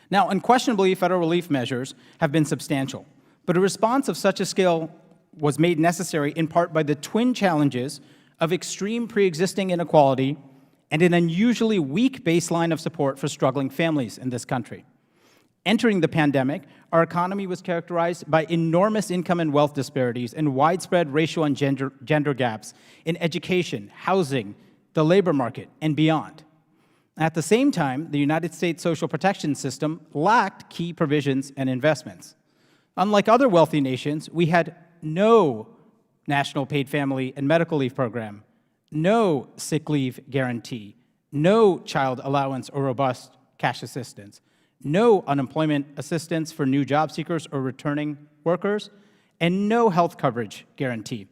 Now, unquestionably, federal relief measures have been substantial, but a response of such a scale was made necessary in part by the twin challenges of extreme pre-existing inequality and an unusually weak baseline of support for struggling families in this country. Entering the pandemic, our economy was characterized by enormous income and wealth disparities and widespread racial and gender gaps in education, housing, the labor market, and beyond. At the same time, the United States social protection system lacked key provisions and investments. Unlike other wealthy nations, we had no national paid family and medical leave program, no sick leave guarantee, no child allowance or robust cash assistance, no unemployment assistance for new job seekers or returning workers, and no health coverage guarantee.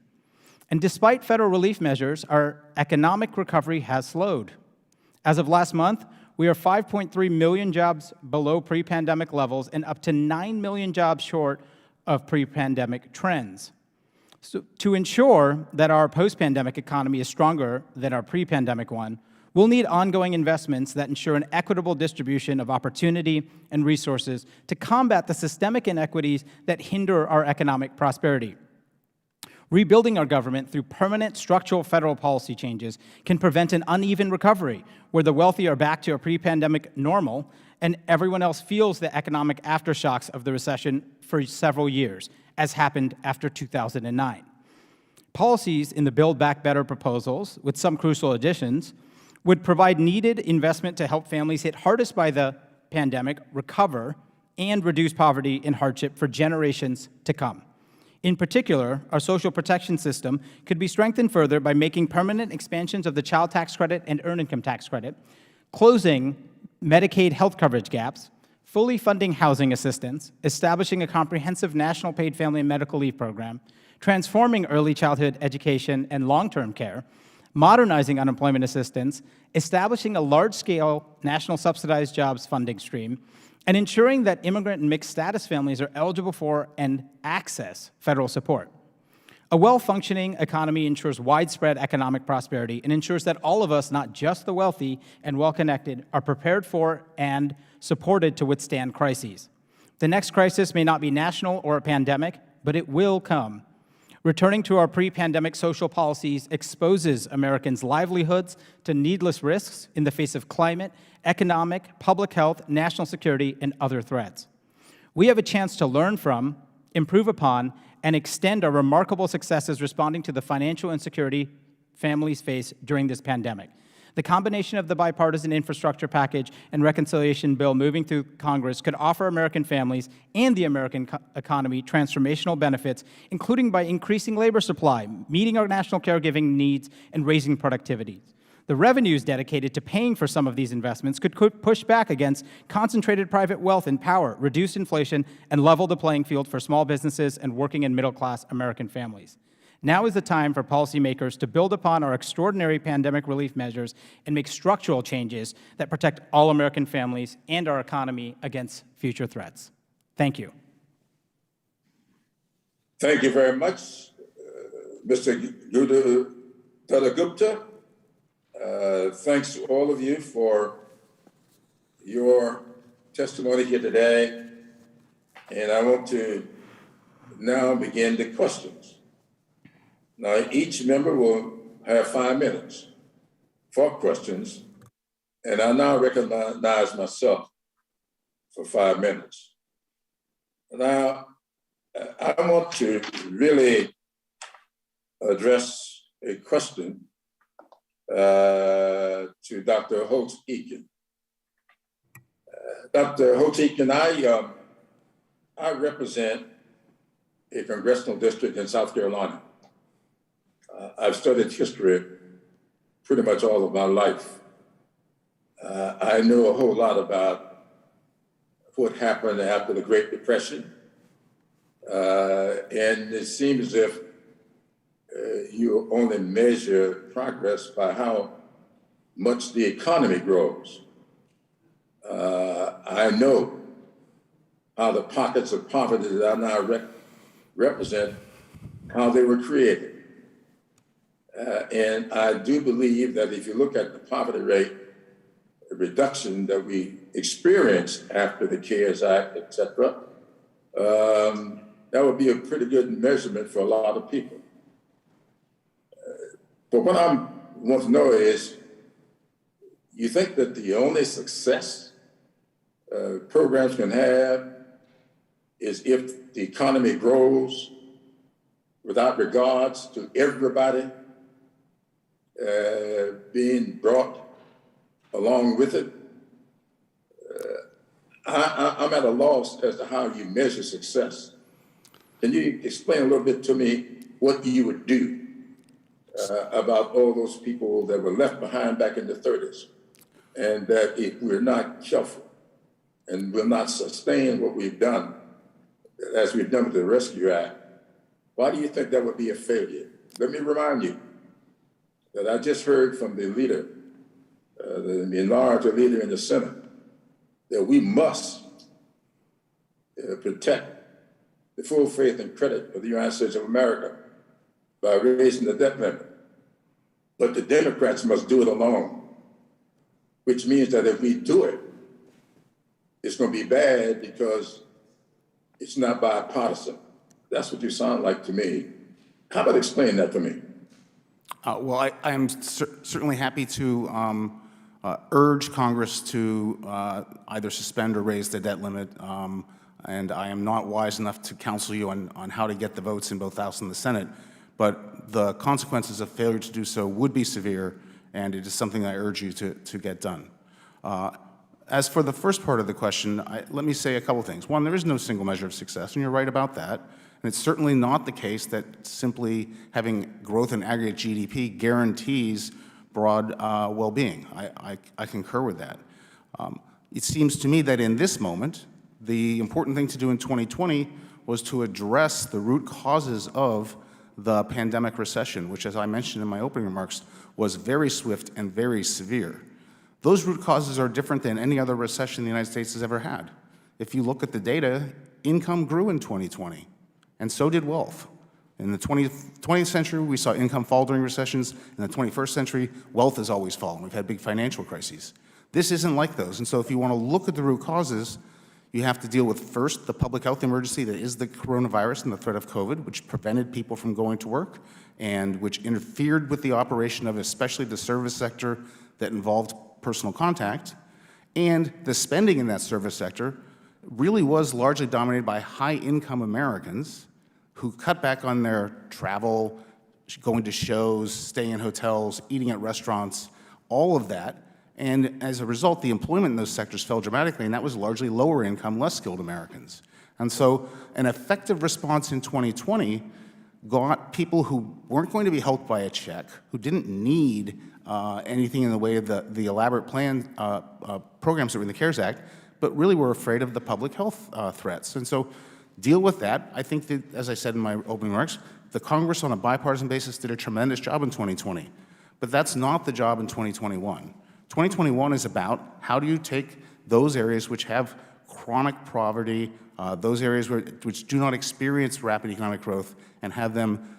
And despite federal relief measures, our economic recovery has slowed. As of last month, we are 5.3 million jobs below pre-pandemic levels and up to 9 million jobs short of pre-pandemic trends. So to ensure that our post-pandemic economy is stronger than our pre-pandemic one, we'll need ongoing investments that ensure an equitable distribution of opportunity and resources to combat the systemic inequities that hinder our economic prosperity. Rebuilding our government through permanent structural federal policy changes can prevent an uneven recovery where the wealthy are back to a pre-pandemic normal and everyone else feels the economic aftershocks of the recession for several years, as happened after 2009. Policies in the Build Back Better proposals, with some crucial additions, would provide needed investment to help families hit hardest by the pandemic recover and reduce poverty and hardship for generations to come. In particular, our social protection system could be strengthened further by making permanent expansions of the child tax credit and earned income tax credit, closing Medicaid health coverage gaps, fully funding housing assistance, establishing a comprehensive national paid family and medical leave program, transforming early childhood education and long-term care, modernizing unemployment assistance, establishing a large-scale national subsidized jobs funding stream, and ensuring that immigrant and mixed status families are eligible for and access federal support. A well-functioning economy ensures widespread economic prosperity and ensures that all of us, not just the wealthy and well-connected, are prepared for and supported to withstand crises. The next crisis may not be national or a pandemic, but it will come. Returning to our pre-pandemic social policies exposes Americans' livelihoods to needless risks in the face of climate, economic, public health, national security, and other threats. We have a chance to learn from, improve upon, and extend our remarkable successes responding to the financial insecurity families face during this pandemic. The combination of the bipartisan infrastructure package and reconciliation bill moving through Congress could offer American families and the American economy transformational benefits, including by increasing labor supply, meeting our national caregiving needs, and raising productivity. The revenues dedicated to paying for some of these investments could push back against concentrated private wealth and power, reduce inflation, and level the playing field for small businesses and working and middle-class American families. Now is the time for policymakers to build upon our extraordinary pandemic relief measures and make structural changes that protect all American families and our economy against future threats. Thank you. Thank you very much, Mr. Dutta-Gupta. Thanks to all of you for your testimony here today. And I want to now begin the questions. Now, each member will have 5 minutes for questions, and I now recognize myself for 5 minutes. Now, I want to really address a question to Dr. Holtz-Eakin. Dr. Holtz-Eakin, I represent a congressional district in South Carolina. I've studied history pretty much all of my life. I know a whole lot about what happened after the Great Depression. And it seems as if you only measure progress by how much the economy grows. I know how the pockets of poverty that I now represent, how they were created. And I do believe that if you look at the poverty rate reduction that we experienced after the CARES Act, et cetera, that would be a pretty good measurement for a lot of people. But what I want to know is, you think that the only success programs can have is if the economy grows without regards to everybody being brought along with it? I'm at a loss as to how you measure success. Can you explain a little bit to me what you would do about all those people that were left behind back in the 30s, and that if we're not careful and will not sustain what we've done, as we've done with the Rescue Act, why do you think that would be a failure? Let me remind you that I just heard from the leader, the enlarged leader in the Senate, that we must protect the full faith and credit of the United States of America by raising the debt limit. But the Democrats must do it alone, which means that if we do it, it's going to be bad because it's not bipartisan. That's what you sound like to me. How about explain that to me? Well, I am certainly happy to urge Congress to either suspend or raise the debt limit. And I am not wise enough to counsel you on how to get the votes in both the House and the Senate. But the consequences of failure to do so would be severe, and it is something I urge you to get done. As for the first part of the question, let me say a couple things. One, there is no single measure of success, and you're right about that. And it's certainly not the case that simply having growth in aggregate GDP guarantees broad well-being. I concur with that. It seems to me that in this moment, the important thing to do in 2020 was to address the root causes of the pandemic recession, which, as I mentioned in my opening remarks, was very swift and very severe. Those root causes are different than any other recession the United States has ever had. If you look at the data, income grew in 2020, and so did wealth. In the 20th century, we saw income fall during recessions. In the 21st century, wealth has always fallen. We've had big financial crises. This isn't like those, and so if you want to look at the root causes, You have to deal with, first, the public health emergency that is the coronavirus and the threat of COVID, which prevented people from going to work and which interfered with the operation of especially the service sector that involved personal contact. And the spending in that service sector really was largely dominated by high-income Americans who cut back on their travel, going to shows, staying in hotels, eating at restaurants, all of that. And as a result, the employment in those sectors fell dramatically, and that was largely lower income, less skilled Americans. And so an effective response in 2020 got people who weren't going to be helped by a check, who didn't need anything in the way of the elaborate plan programs that were in the CARES Act, but really were afraid of the public health threats. And so deal with that. I think that, as I said in my opening remarks, the Congress on a bipartisan basis did a tremendous job in 2020, but that's not the job in 2021. 2021 is about how do you take those areas which have chronic poverty, those areas which do not experience rapid economic growth, and have them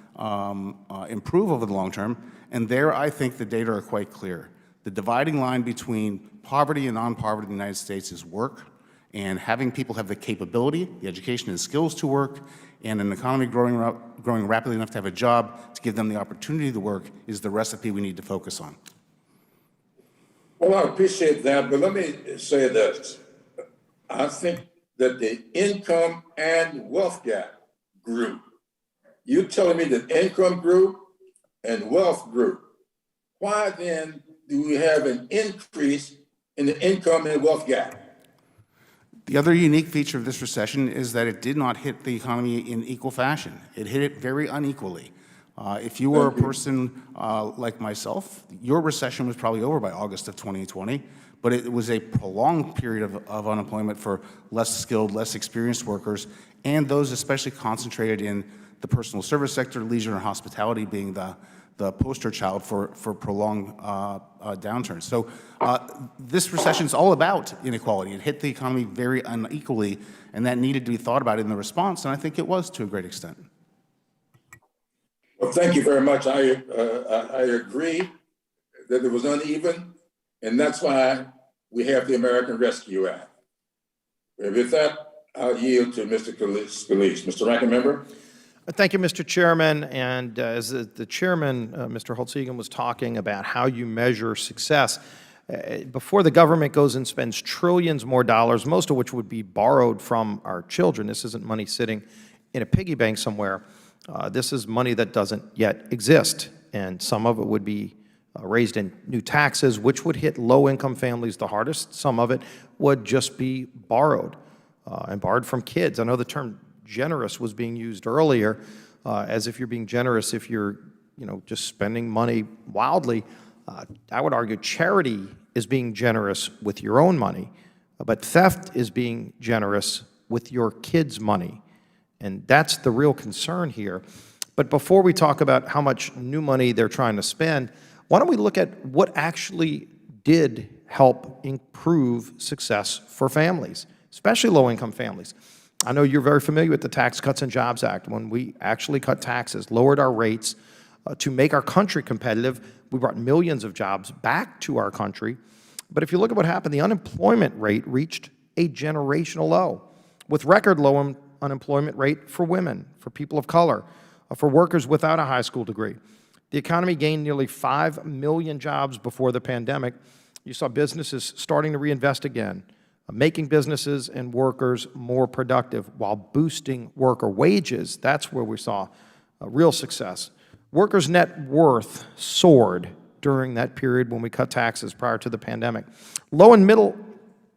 improve over the long term. And there, I think the data are quite clear. The dividing line between poverty and non-poverty in the United States is work, and having people have the capability, the education and skills to work, and an economy growing rapidly enough to have a job to give them the opportunity to work is the recipe we need to focus on. Well, I appreciate that, but let me say this. I think that the income and wealth gap grew. You're telling me that income grew and wealth grew. Why then do we have an increase in the income and wealth gap? The other unique feature of this recession is that it did not hit the economy in equal fashion. It hit it very unequally. If you were a person like myself, your recession was probably over by August of 2020, but it was a prolonged period of unemployment for less skilled, less experienced workers, and those especially concentrated in the personal service sector, leisure and hospitality being the poster child for prolonged downturns. So this recession is all about inequality. It hit the economy very unequally, and that needed to be thought about in the response, and I think it was to a great extent. Well, thank you very much. I agree that it was uneven, and that's why we have the American Rescue Act. And with that, I'll yield to Mr. Scalise. Mr. Ranking Member. Thank you, Mr. Chairman. And as the chairman, Mr. Holtz-Eakin, was talking about how you measure success, before the government goes and spends trillions more dollars, most of which would be borrowed from our children, this isn't money sitting in a piggy bank somewhere. This is money that doesn't yet exist, and some of it would be raised in new taxes, which would hit low-income families the hardest. Some of it would just be borrowed, and borrowed from kids. I know the term generous was being used earlier, as if you're being generous if you're, just spending money wildly. I would argue charity is being generous with your own money, but theft is being generous with your kids' money. And that's the real concern here. But before we talk about how much new money they're trying to spend, why don't we look at what actually did help improve success for families, especially low-income families. I know you're very familiar with the Tax Cuts and Jobs Act. When we actually cut taxes, lowered our rates to make our country competitive, we brought millions of jobs back to our country. But if you look at what happened, the unemployment rate reached a generational low, with record low unemployment rate for women, for people of color, for workers without a high school degree. The economy gained nearly 5 million jobs before the pandemic. You saw businesses starting to reinvest again, making businesses and workers more productive while boosting worker wages. That's where we saw a real success. Workers' net worth soared during that period when we cut taxes prior to the pandemic. Low and middle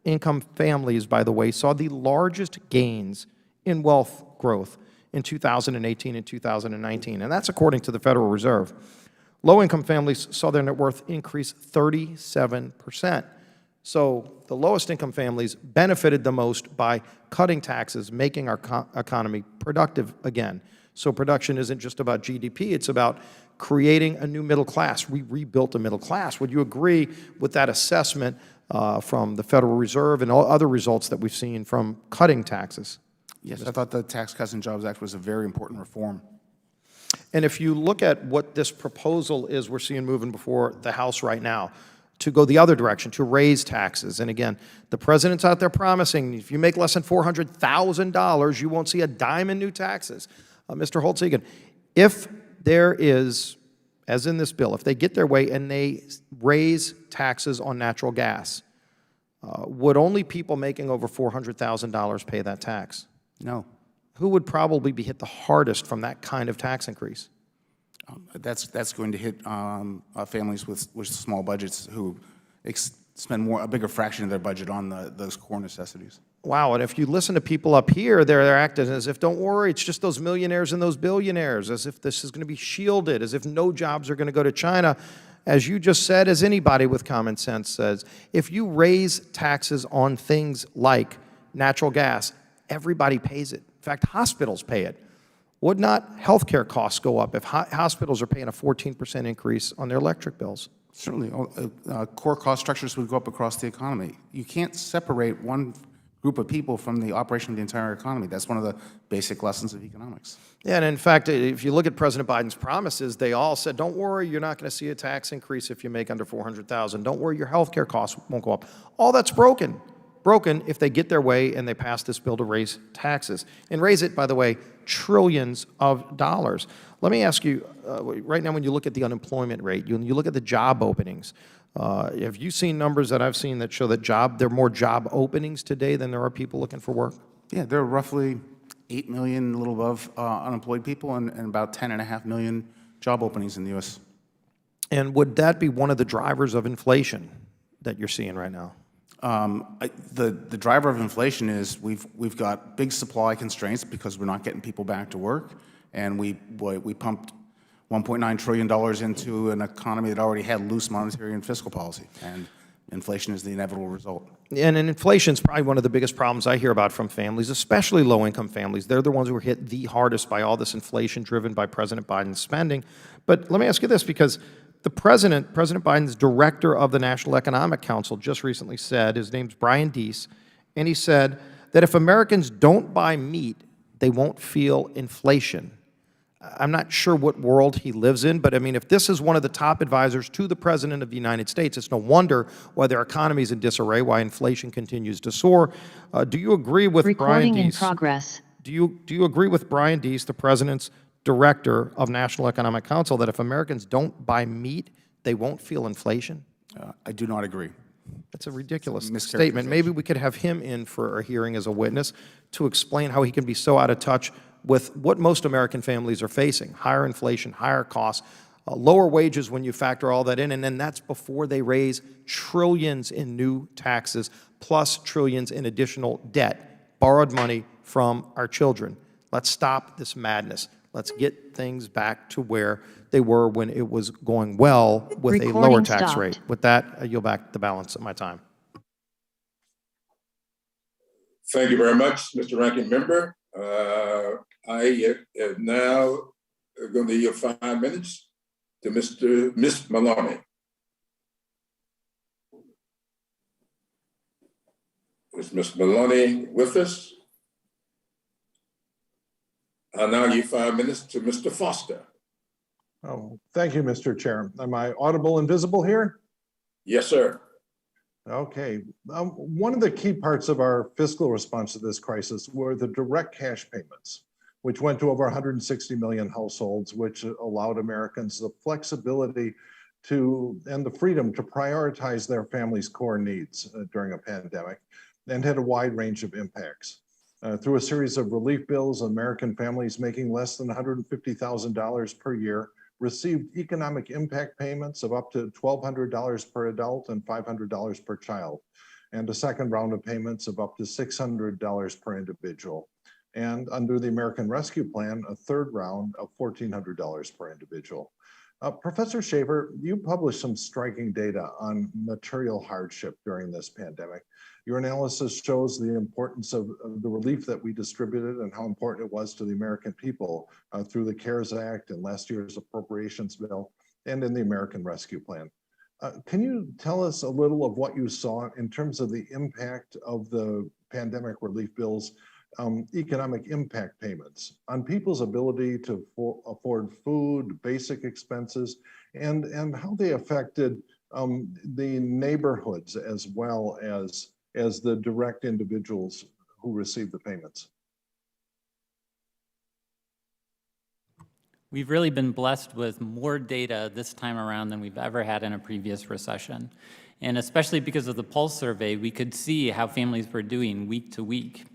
income families, by the way, saw the largest gains in wealth growth in 2018 and 2019, and that's according to the Federal Reserve. Low-income families saw their net worth increase 37%. So the lowest income families benefited the most by cutting taxes, making our economy productive again. So production isn't just about GDP, it's about creating a new middle class. We rebuilt a middle class. Would you agree with that assessment from the Federal Reserve and all other results that we've seen from cutting taxes? Yes, I thought the Tax Cuts and Jobs Act was a very important reform. And if you look at what this proposal is we're seeing moving before the House right now, to go the other direction, to raise taxes. And again, the president's out there promising if you make less than $400,000, you won't see a dime in new taxes. Mr. Holtz-Eakin, if there is, as in this bill, if they get their way and they raise taxes on natural gas, would only people making over $400,000 pay that tax? No. Who would probably be hit the hardest from that kind of tax increase? That's going to hit families with small budgets who spend a bigger fraction of their budget on those core necessities. Wow, and if you listen to people up here, they're acting as if, don't worry, it's just those millionaires and those billionaires, as if this is going to be shielded, as if no jobs are going to go to China. As you just said, as anybody with common sense says, if you raise taxes on things like natural gas, everybody pays it. In fact, hospitals pay it. Would not healthcare costs go up if hospitals are paying a 14% increase on their electric bills? Certainly, core cost structures would go up across the economy. You can't separate one group of people from the operation of the entire economy. That's one of the basic lessons of economics. Yeah, and in fact, if you look at President Biden's promises, they all said, don't worry, you're not going to see a tax increase if you make under $400,000. Don't worry, your health care costs won't go up. All that's broken if they get their way and they pass this bill to raise taxes. And raise it, by the way, trillions of dollars. Let me ask you, right now when you look at the unemployment rate, you look at the job openings, have you seen numbers that I've seen that show that there are more job openings today than there are people looking for work? Yeah, there are roughly 8 million, a little above, unemployed people and about 10.5 million job openings in the U.S. And would that be one of the drivers of inflation that you're seeing right now? The driver of inflation is we've got big supply constraints because we're not getting people back to work, and we pumped $1.9 trillion into an economy that already had loose monetary and fiscal policy, and inflation is the inevitable result. And inflation is probably one of the biggest problems I hear about from families, especially low-income families. They're the ones who were hit the hardest by all this inflation driven by President Biden's spending. But let me ask you this, because President Biden's director of the National Economic Council just recently said, his name's Brian Deese, and he said that if Americans don't buy meat, they won't feel inflation. I'm not sure what world he lives in, but I mean, if this is one of the top advisors to the President of the United States, it's no wonder why their economy is in disarray, why inflation continues to soar. Do you agree with Brian Deese? In progress. Do you agree with Brian Deese, the President's director of National Economic Council, that if Americans don't buy meat, they won't feel inflation? I do not agree. That's a ridiculous statement. Maybe we could have him in for a hearing as a witness to explain how he can be so out of touch with what most American families are facing: higher inflation, higher costs, lower wages when you factor all that in, and then that's before they raise trillions in new taxes, plus trillions in additional debt, borrowed money from our children. Let's stop this madness. Let's get things back to where they were when it was going well with a lower tax rate. With that, I yield back the balance of my time. Thank you very much, Mr. Ranking Member. I am now going to yield 5 minutes to Ms. Maloney. Is Ms. Maloney with us? I'll now give 5 minutes to Mr. Foster. Oh, thank you, Mr. Chair. Am I audible and visible here? Yes, sir. Okay. One of the key parts of our fiscal response to this crisis were the direct cash payments, which went to over 160 million households, which allowed Americans the flexibility and the freedom to prioritize their family's core needs during a pandemic, and had a wide range of impacts. Through a series of relief bills, American families making less than $150,000 per year received economic impact payments of up to $1,200 per adult and $500 per child, and a second round of payments of up to $600 per individual. And under the American Rescue Plan, a third round of $1,400 per individual. Professor Shaefer, you published some striking data on material hardship during this pandemic. Your analysis shows the importance of the relief that we distributed and how important it was to the American people through the CARES Act and last year's appropriations bill and in the American Rescue Plan. Can you tell us a little of what you saw in terms of the impact of the pandemic relief bills, economic impact payments on people's ability to afford food, basic expenses, and how they affected the neighborhoods as well as the direct individuals who receive the payments? We've really been blessed with more data this time around than we've ever had in a previous recession. And especially because of the Pulse survey, we could see how families were doing week to week.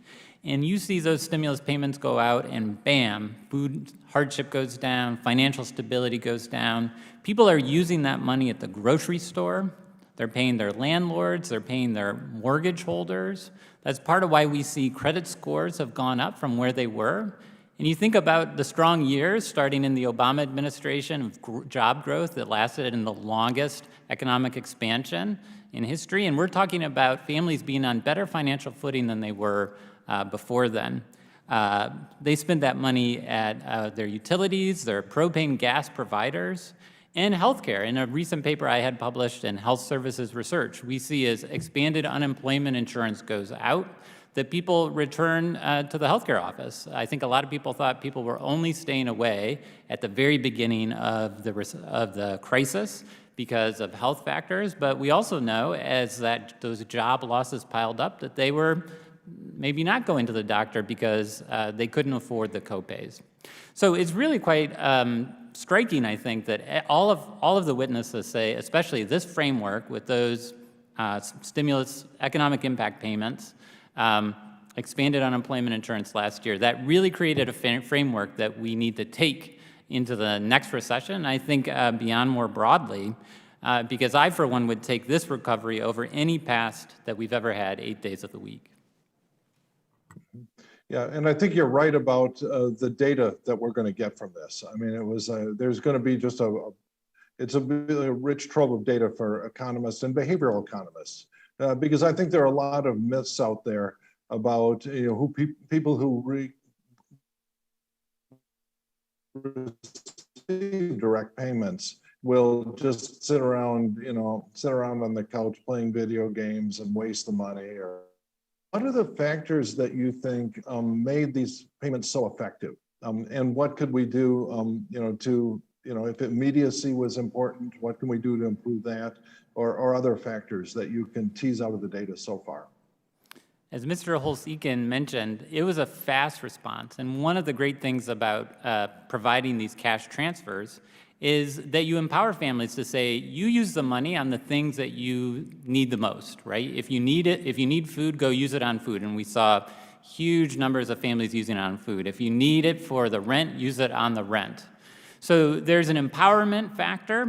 And you see those stimulus payments go out and bam, food hardship goes down, financial stability goes down. People are using that money at the grocery store. They're paying their landlords, they're paying their mortgage holders. That's part of why we see credit scores have gone up from where they were. And you think about the strong years starting in the Obama administration of job growth that lasted in the longest economic expansion in history. And we're talking about families being on better financial footing than they were before then. They spent that money at their utilities, their propane gas providers, and healthcare. In a recent paper I had published in Health Services Research, we see as expanded unemployment insurance goes out, that people return to the healthcare office. I think a lot of people thought people were only staying away at the very beginning of the crisis because of health factors, but we also know as those job losses piled up that they were maybe not going to the doctor because they couldn't afford the copays. So it's really quite striking, I think, that all of the witnesses say, especially this framework with those stimulus economic impact payments, expanded unemployment insurance last year, that really created a framework that we need to take into the next recession, I think beyond more broadly, because I, for one, would take this recovery over any past that we've ever had 8 days of the week. Yeah, and I think you're right about the data that we're going to get from this. I mean, there's going to be just it's a rich trove of data for economists and behavioral economists. Because I think there are a lot of myths out there about people who receive direct payments will just sit around on the couch playing video games and waste the money. Or what are the factors that you think made these payments so effective? And what could we do, if immediacy was important, what can we do to improve that? Or other factors that you can tease out of the data so far? As Mr. Holtz-Eakin mentioned, it was a fast response. And one of the great things about providing these cash transfers is that you empower families to say, you use the money on the things that you need the most, right? If you need food, go use it on food. And we saw huge numbers of families using it on food. If you need it for the rent, use it on the rent. So there's an empowerment factor,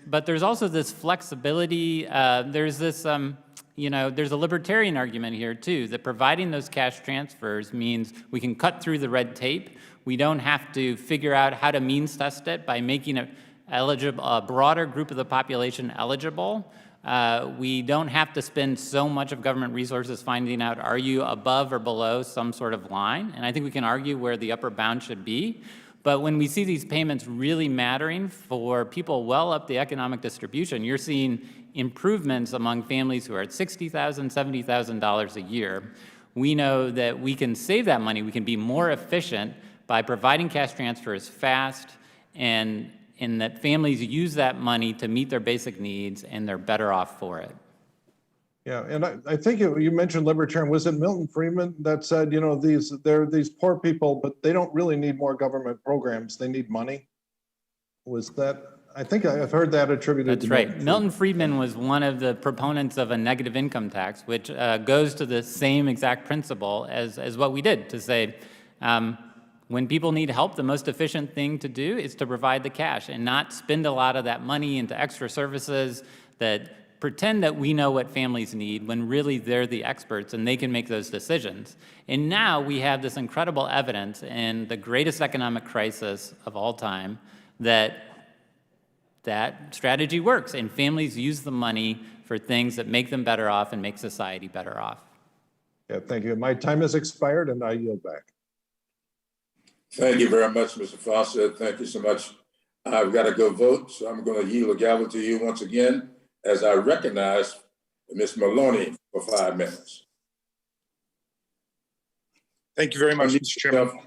but there's also this flexibility, there's this, there's a libertarian argument here too, that providing those cash transfers means we can cut through the red tape. We don't have to figure out how to means test it by making a broader group of the population eligible. We don't have to spend so much of government resources finding out, are you above or below some sort of line? And I think we can argue where the upper bound should be. But when we see these payments really mattering for people well up the economic distribution, you're seeing improvements among families who are at $60,000, $70,000 a year. We know that we can save that money, we can be more efficient by providing cash transfers fast, and that families use that money to meet their basic needs, and they're better off for it. Yeah, and I think you mentioned libertarian. Was it Milton Friedman that said, they're these poor people, but they don't really need more government programs. They need money? Was that? I think I've heard that attributed. That's right. Milton Friedman was one of the proponents of a negative income tax, which goes to the same exact principle as what we did, to say, when people need help, the most efficient thing to do is to provide the cash and not spend a lot of that money into extra services that pretend that we know what families need when really they're the experts and they can make those decisions. And now we have this incredible evidence in the greatest economic crisis of all time that strategy works, and families use the money for things that make them better off and make society better off. Yeah, thank you. My time has expired and I yield back. Thank you very much, Mr. Foster. Thank you so much. I've got to go vote, so I'm going to yield the gavel to you once again, as I recognize Ms. Maloney for 5 minutes. Thank you very much, Mr. Chairman.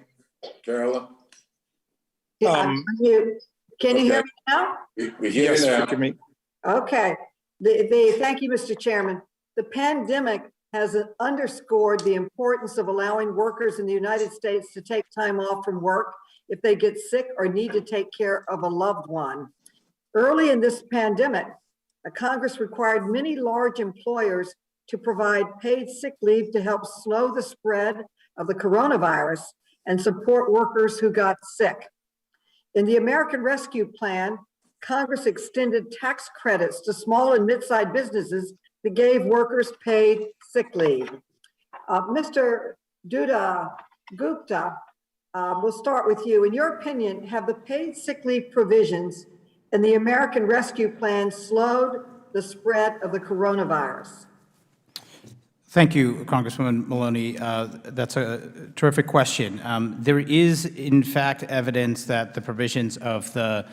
Carolyn? Can you hear me now? We hear you now. Okay. Thank you, Mr. Chairman. The pandemic has underscored the importance of allowing workers in the United States to take time off from work if they get sick or need to take care of a loved one. Early in this pandemic, Congress required many large employers to provide paid sick leave to help slow the spread of the coronavirus and support workers who got sick. In the American Rescue Plan, Congress extended tax credits to small and mid-sized businesses that gave workers paid sick leave. Mr. Dutta-Gupta, we'll start with you. In your opinion, have the paid sick leave provisions in the American Rescue Plan slowed the spread of the coronavirus? Thank you, Congresswoman Maloney. That's a terrific question. There is, in fact, evidence that the provisions of the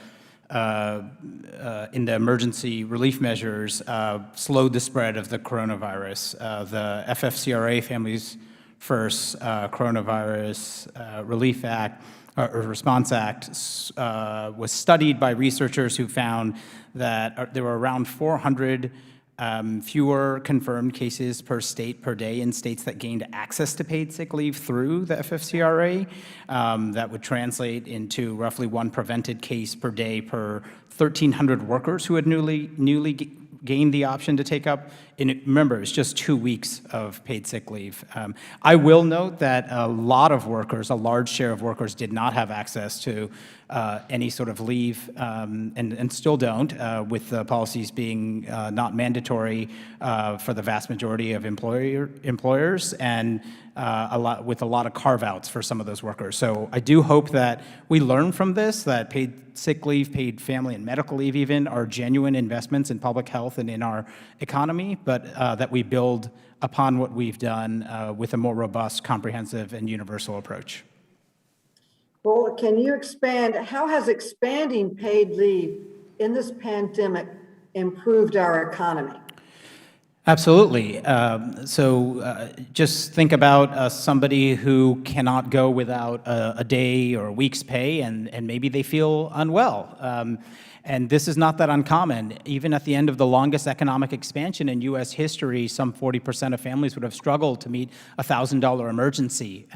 in the emergency relief measures slowed the spread of the coronavirus. The FFCRA, Families First Coronavirus Relief Act, or Response Act, was studied by researchers who found that there were around 400 fewer confirmed cases per state per day in states that gained access to paid sick leave through the FFCRA. That would translate into roughly one prevented case per day per 1,300 workers who had newly gained the option to take up. And remember, it's just 2 weeks of paid sick leave. I will note that a lot of workers, a large share of workers, did not have access to any sort of leave, and still don't, with the policies being not mandatory for the vast majority of employers, and with a lot of carve-outs for some of those workers. So I do hope that we learn from this, that paid sick leave, paid family and medical leave even, are genuine investments in public health and in our economy, but that we build upon what we've done with a more robust, comprehensive, and universal approach. Well, can you expand, how has expanding paid leave in this pandemic improved our economy? Absolutely. Just think about somebody who cannot go without a day or a week's pay, and maybe they feel unwell. And this is not that uncommon. Even at the end of the longest economic expansion in U.S. history, some 40% of families would have struggled to meet a $1,000 emergency.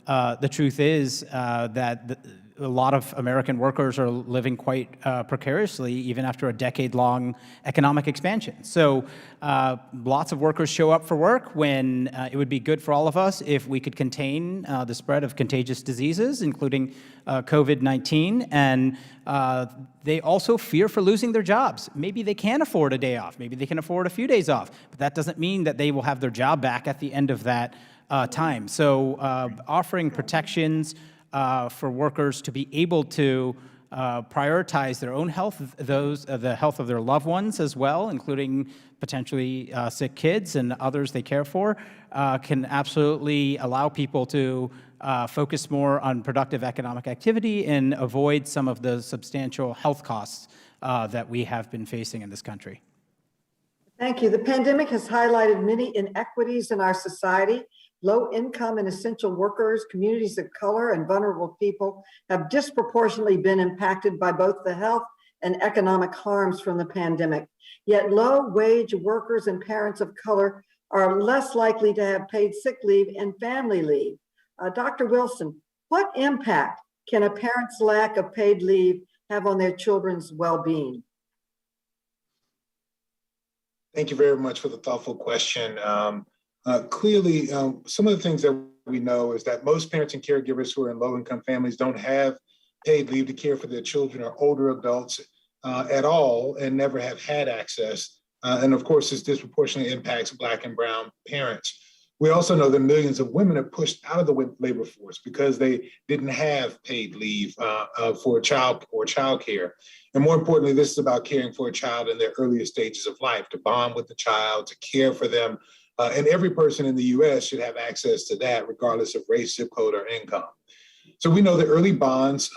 The truth is that a lot of American workers are living quite precariously, even after a decade-long economic expansion. So lots of workers show up for work when it would be good for all of us if we could contain the spread of contagious diseases, including COVID-19. And they also fear for losing their jobs. Maybe they can afford a day off. Maybe they can afford a few days off. But that doesn't mean that they will have their job back at the end of that time. So offering protections for workers to be able to prioritize their own health, the health of their loved ones as well, including potentially sick kids and others they care for, can absolutely allow people to focus more on productive economic activity and avoid some of the substantial health costs that we have been facing in this country. Thank you. The pandemic has highlighted many inequities in our society. Low income and essential workers, communities of color, and vulnerable people have disproportionately been impacted by both the health and economic harms from the pandemic. Yet low wage workers and parents of color are less likely to have paid sick leave and family leave. Dr. Wilson, what impact can a parent's lack of paid leave have on their children's well-being? Thank you very much for the thoughtful question. Clearly, some of the things that we know is that most parents and caregivers who are in low-income families don't have paid leave to care for their children or older adults at all, and never have had access. And of course, this disproportionately impacts Black and Brown parents. We also know that millions of women are pushed out of the labor force because they didn't have paid leave for child care. And more importantly, this is about caring for a child in their earliest stages of life, to bond with the child, to care for them. And every person in the U.S. should have access to that, regardless of race, zip code, or income. So we know the early bonds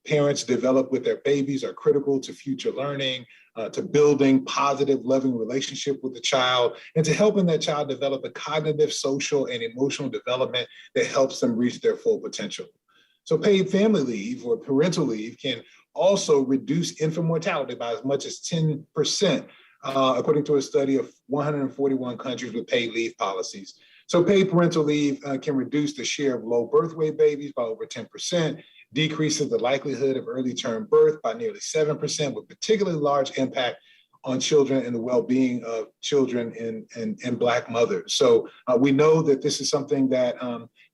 parents develop with their babies are critical to future learning, to building positive, loving relationship with the child, and to helping that child develop a cognitive, social, and emotional development that helps them reach their full potential. So paid family leave or parental leave can also reduce infant mortality by as much as 10%, according to a study of 141 countries with paid leave policies. So paid parental leave can reduce the share of low birth weight babies by over 10%, decreases the likelihood of early term birth by nearly 7%, with particularly large impact on children and the well-being of children and Black mothers. So we know that this is something that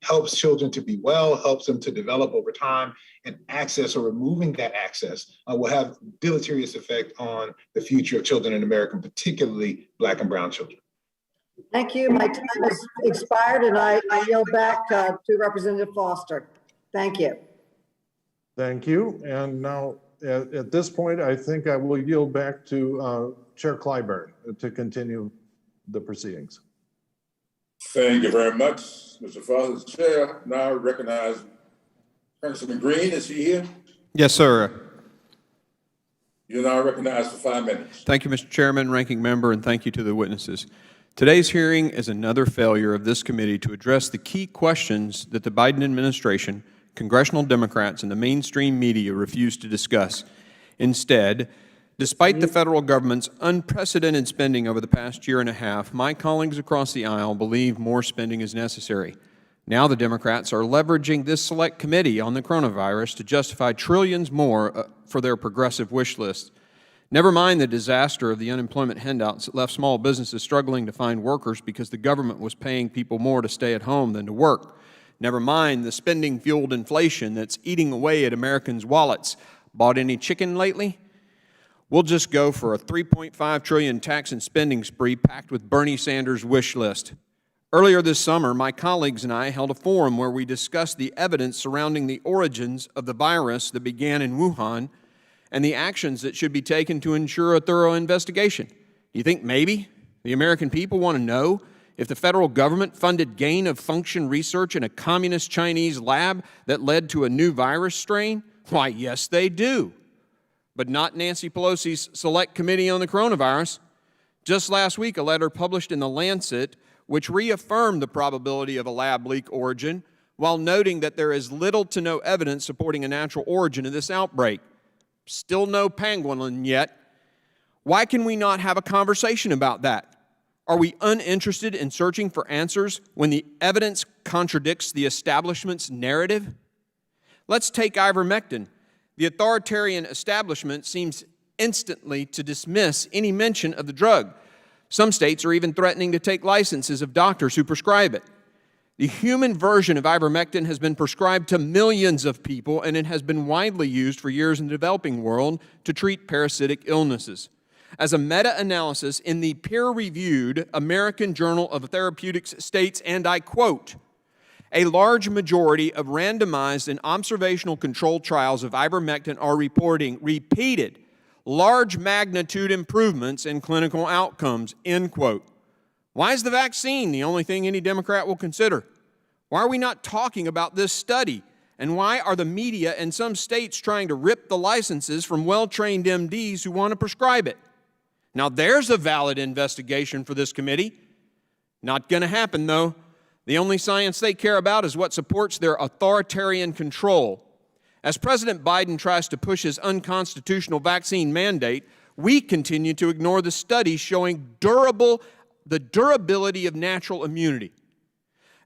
helps children to be well, helps them to develop over time, and access or removing that access will have deleterious effect on the future of children in America, particularly Black and brown children. Thank you. My time has expired, and I yield back to Representative Foster. Thank you. Thank you. And now, at this point, I think I will yield back to Chair Clyburn to continue the proceedings. Thank you very much, Mr. Foster. Chair, now I recognize Congressman Green. Is he here? Yes, sir. You're now recognized for 5 minutes. Thank you, Mr. Chairman, Ranking Member, and thank you to the witnesses. Today's hearing is another failure of this committee to address the key questions that the Biden administration, congressional Democrats, and the mainstream media refuse to discuss. Instead, despite the federal government's unprecedented spending over the past year and a half, my colleagues across the aisle believe more spending is necessary. Now the Democrats are leveraging this select committee on the coronavirus to justify trillions more for their progressive wish list. Never mind the disaster of the unemployment handouts that left small businesses struggling to find workers because the government was paying people more to stay at home than to work. Never mind the spending-fueled inflation that's eating away at Americans' wallets. Bought any chicken lately? We'll just go for a $3.5 trillion tax and spending spree packed with Bernie Sanders' wish list. Earlier this summer, my colleagues and I held a forum where we discussed the evidence surrounding the origins of the virus that began in Wuhan and the actions that should be taken to ensure a thorough investigation. Do you think maybe the American people want to know if the federal government funded gain-of-function research in a communist Chinese lab that led to a new virus strain? Why, yes, they do. But not Nancy Pelosi's Select Committee on the Coronavirus. Just last week, a letter published in The Lancet which reaffirmed the probability of a lab leak origin while noting that there is little to no evidence supporting a natural origin of this outbreak. Still no pangolin yet. Why can we not have a conversation about that? Are we uninterested in searching for answers when the evidence contradicts the establishment's narrative? Let's take ivermectin. The authoritarian establishment seems instantly to dismiss any mention of the drug. Some states are even threatening to take licenses of doctors who prescribe it. The human version of ivermectin has been prescribed to millions of people, and it has been widely used for years in the developing world to treat parasitic illnesses. As a meta-analysis in the peer-reviewed American Journal of Therapeutics states, and I quote, "A large majority of randomized and observational controlled trials of ivermectin are reporting repeated, large magnitude improvements in clinical outcomes," end quote. Why is the vaccine the only thing any Democrat will consider? Why are we not talking about this study? And why are the media and some states trying to rip the licenses from well-trained MDs who want to prescribe it? Now there's a valid investigation for this committee. Not going to happen, though. The only science they care about is what supports their authoritarian control. As President Biden tries to push his unconstitutional vaccine mandate, we continue to ignore the studies showing the durability of natural immunity.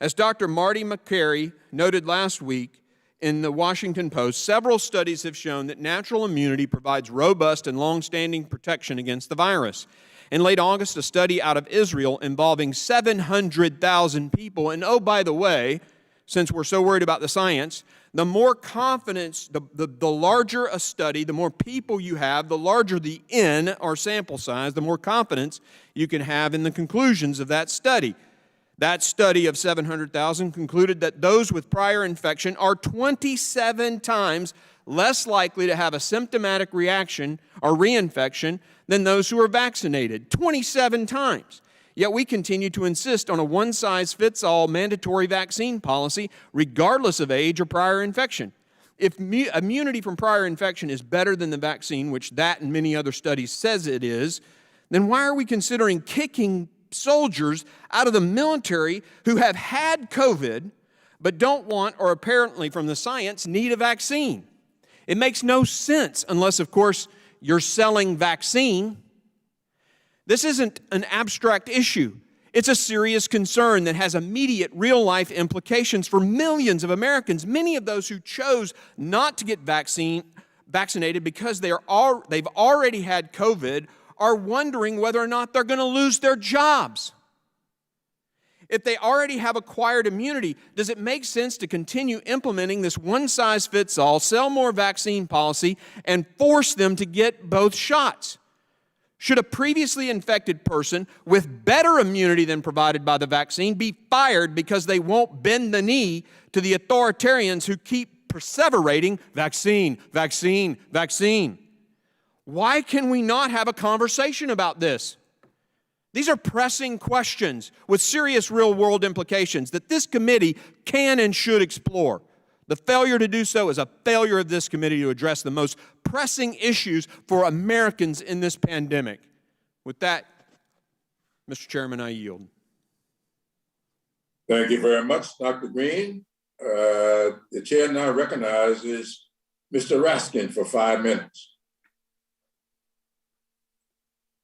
As Dr. Marty McCary noted last week in the Washington Post, several studies have shown that natural immunity provides robust and long-standing protection against the virus. In late August, a study out of Israel involving 700,000 people, and oh, by the way, since we're so worried about the science, the more confidence, the larger a study, the more people you have, the larger the N, or sample size, the more confidence you can have in the conclusions of that study. That study of 700,000 concluded that those with prior infection are 27 times less likely to have a symptomatic reaction or reinfection than those who are vaccinated. 27 times. Yet we continue to insist on a one-size-fits-all mandatory vaccine policy regardless of age or prior infection. If immunity from prior infection is better than the vaccine, which that and many other studies says it is, then why are we considering kicking soldiers out of the military who have had COVID but don't want, or apparently from the science, need a vaccine? It makes no sense unless, of course, you're selling vaccine. This isn't an abstract issue. It's a serious concern that has immediate real-life implications for millions of Americans, many of those who chose not to get vaccinated because they've already had COVID are wondering whether or not they're going to lose their jobs. If they already have acquired immunity, does it make sense to continue implementing this one-size-fits-all, sell more vaccine policy and force them to get both shots? Should a previously infected person with better immunity than provided by the vaccine be fired because they won't bend the knee to the authoritarians who keep perseverating vaccine, vaccine, vaccine? Why can we not have a conversation about this? These are pressing questions with serious real-world implications that this committee can and should explore. The failure to do so is a failure of this committee to address the most pressing issues for Americans in this pandemic. With that, Mr. Chairman, I yield. Thank you very much, Dr. Green. The chair now recognizes Mr. Raskin for 5 minutes.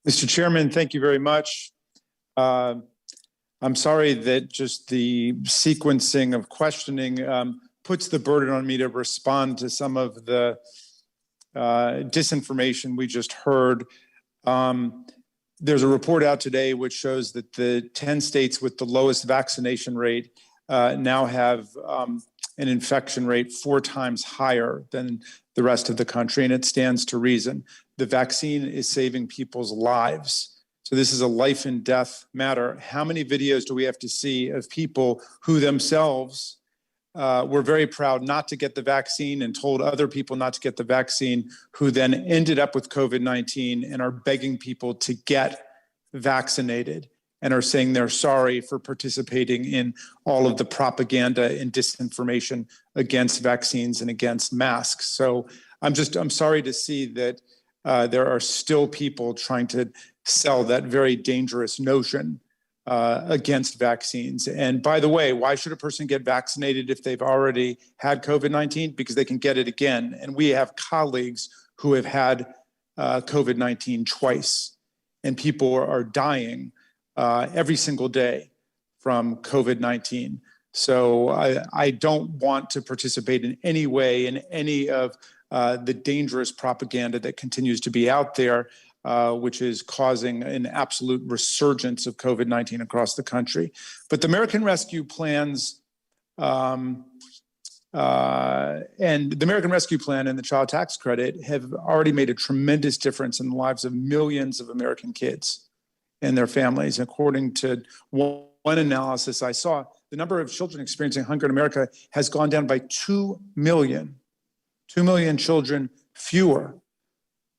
Mr. Chairman, thank you very much. I'm sorry that just the sequencing of questioning puts the burden on me to respond to some of the disinformation we just heard. There's a report out today which shows that the 10 states with the lowest vaccination rate now have an infection rate 4 times higher than the rest of the country, and it stands to reason. The vaccine is saving people's lives. So this is a life and death matter. How many videos do we have to see of people who themselves were very proud not to get the vaccine and told other people not to get the vaccine, who then ended up with COVID-19 and are begging people to get vaccinated and are saying they're sorry for participating in all of the propaganda and disinformation against vaccines and against masks. So I'm sorry to see that there are still people trying to sell that very dangerous notion against vaccines. And by the way, why should a person get vaccinated if they've already had COVID-19? Because they can get it again. And we have colleagues who have had COVID-19 twice, and people are dying every single day from COVID-19. So I don't want to participate in any way in any of the dangerous propaganda that continues to be out there, which is causing an absolute resurgence of COVID-19 across the country. But the American Rescue Plans and the American Rescue Plan and the Child Tax Credit have already made a tremendous difference in the lives of millions of American kids and their families. According to one analysis I saw, the number of children experiencing hunger in America has gone down by 2 million. 2 million children fewer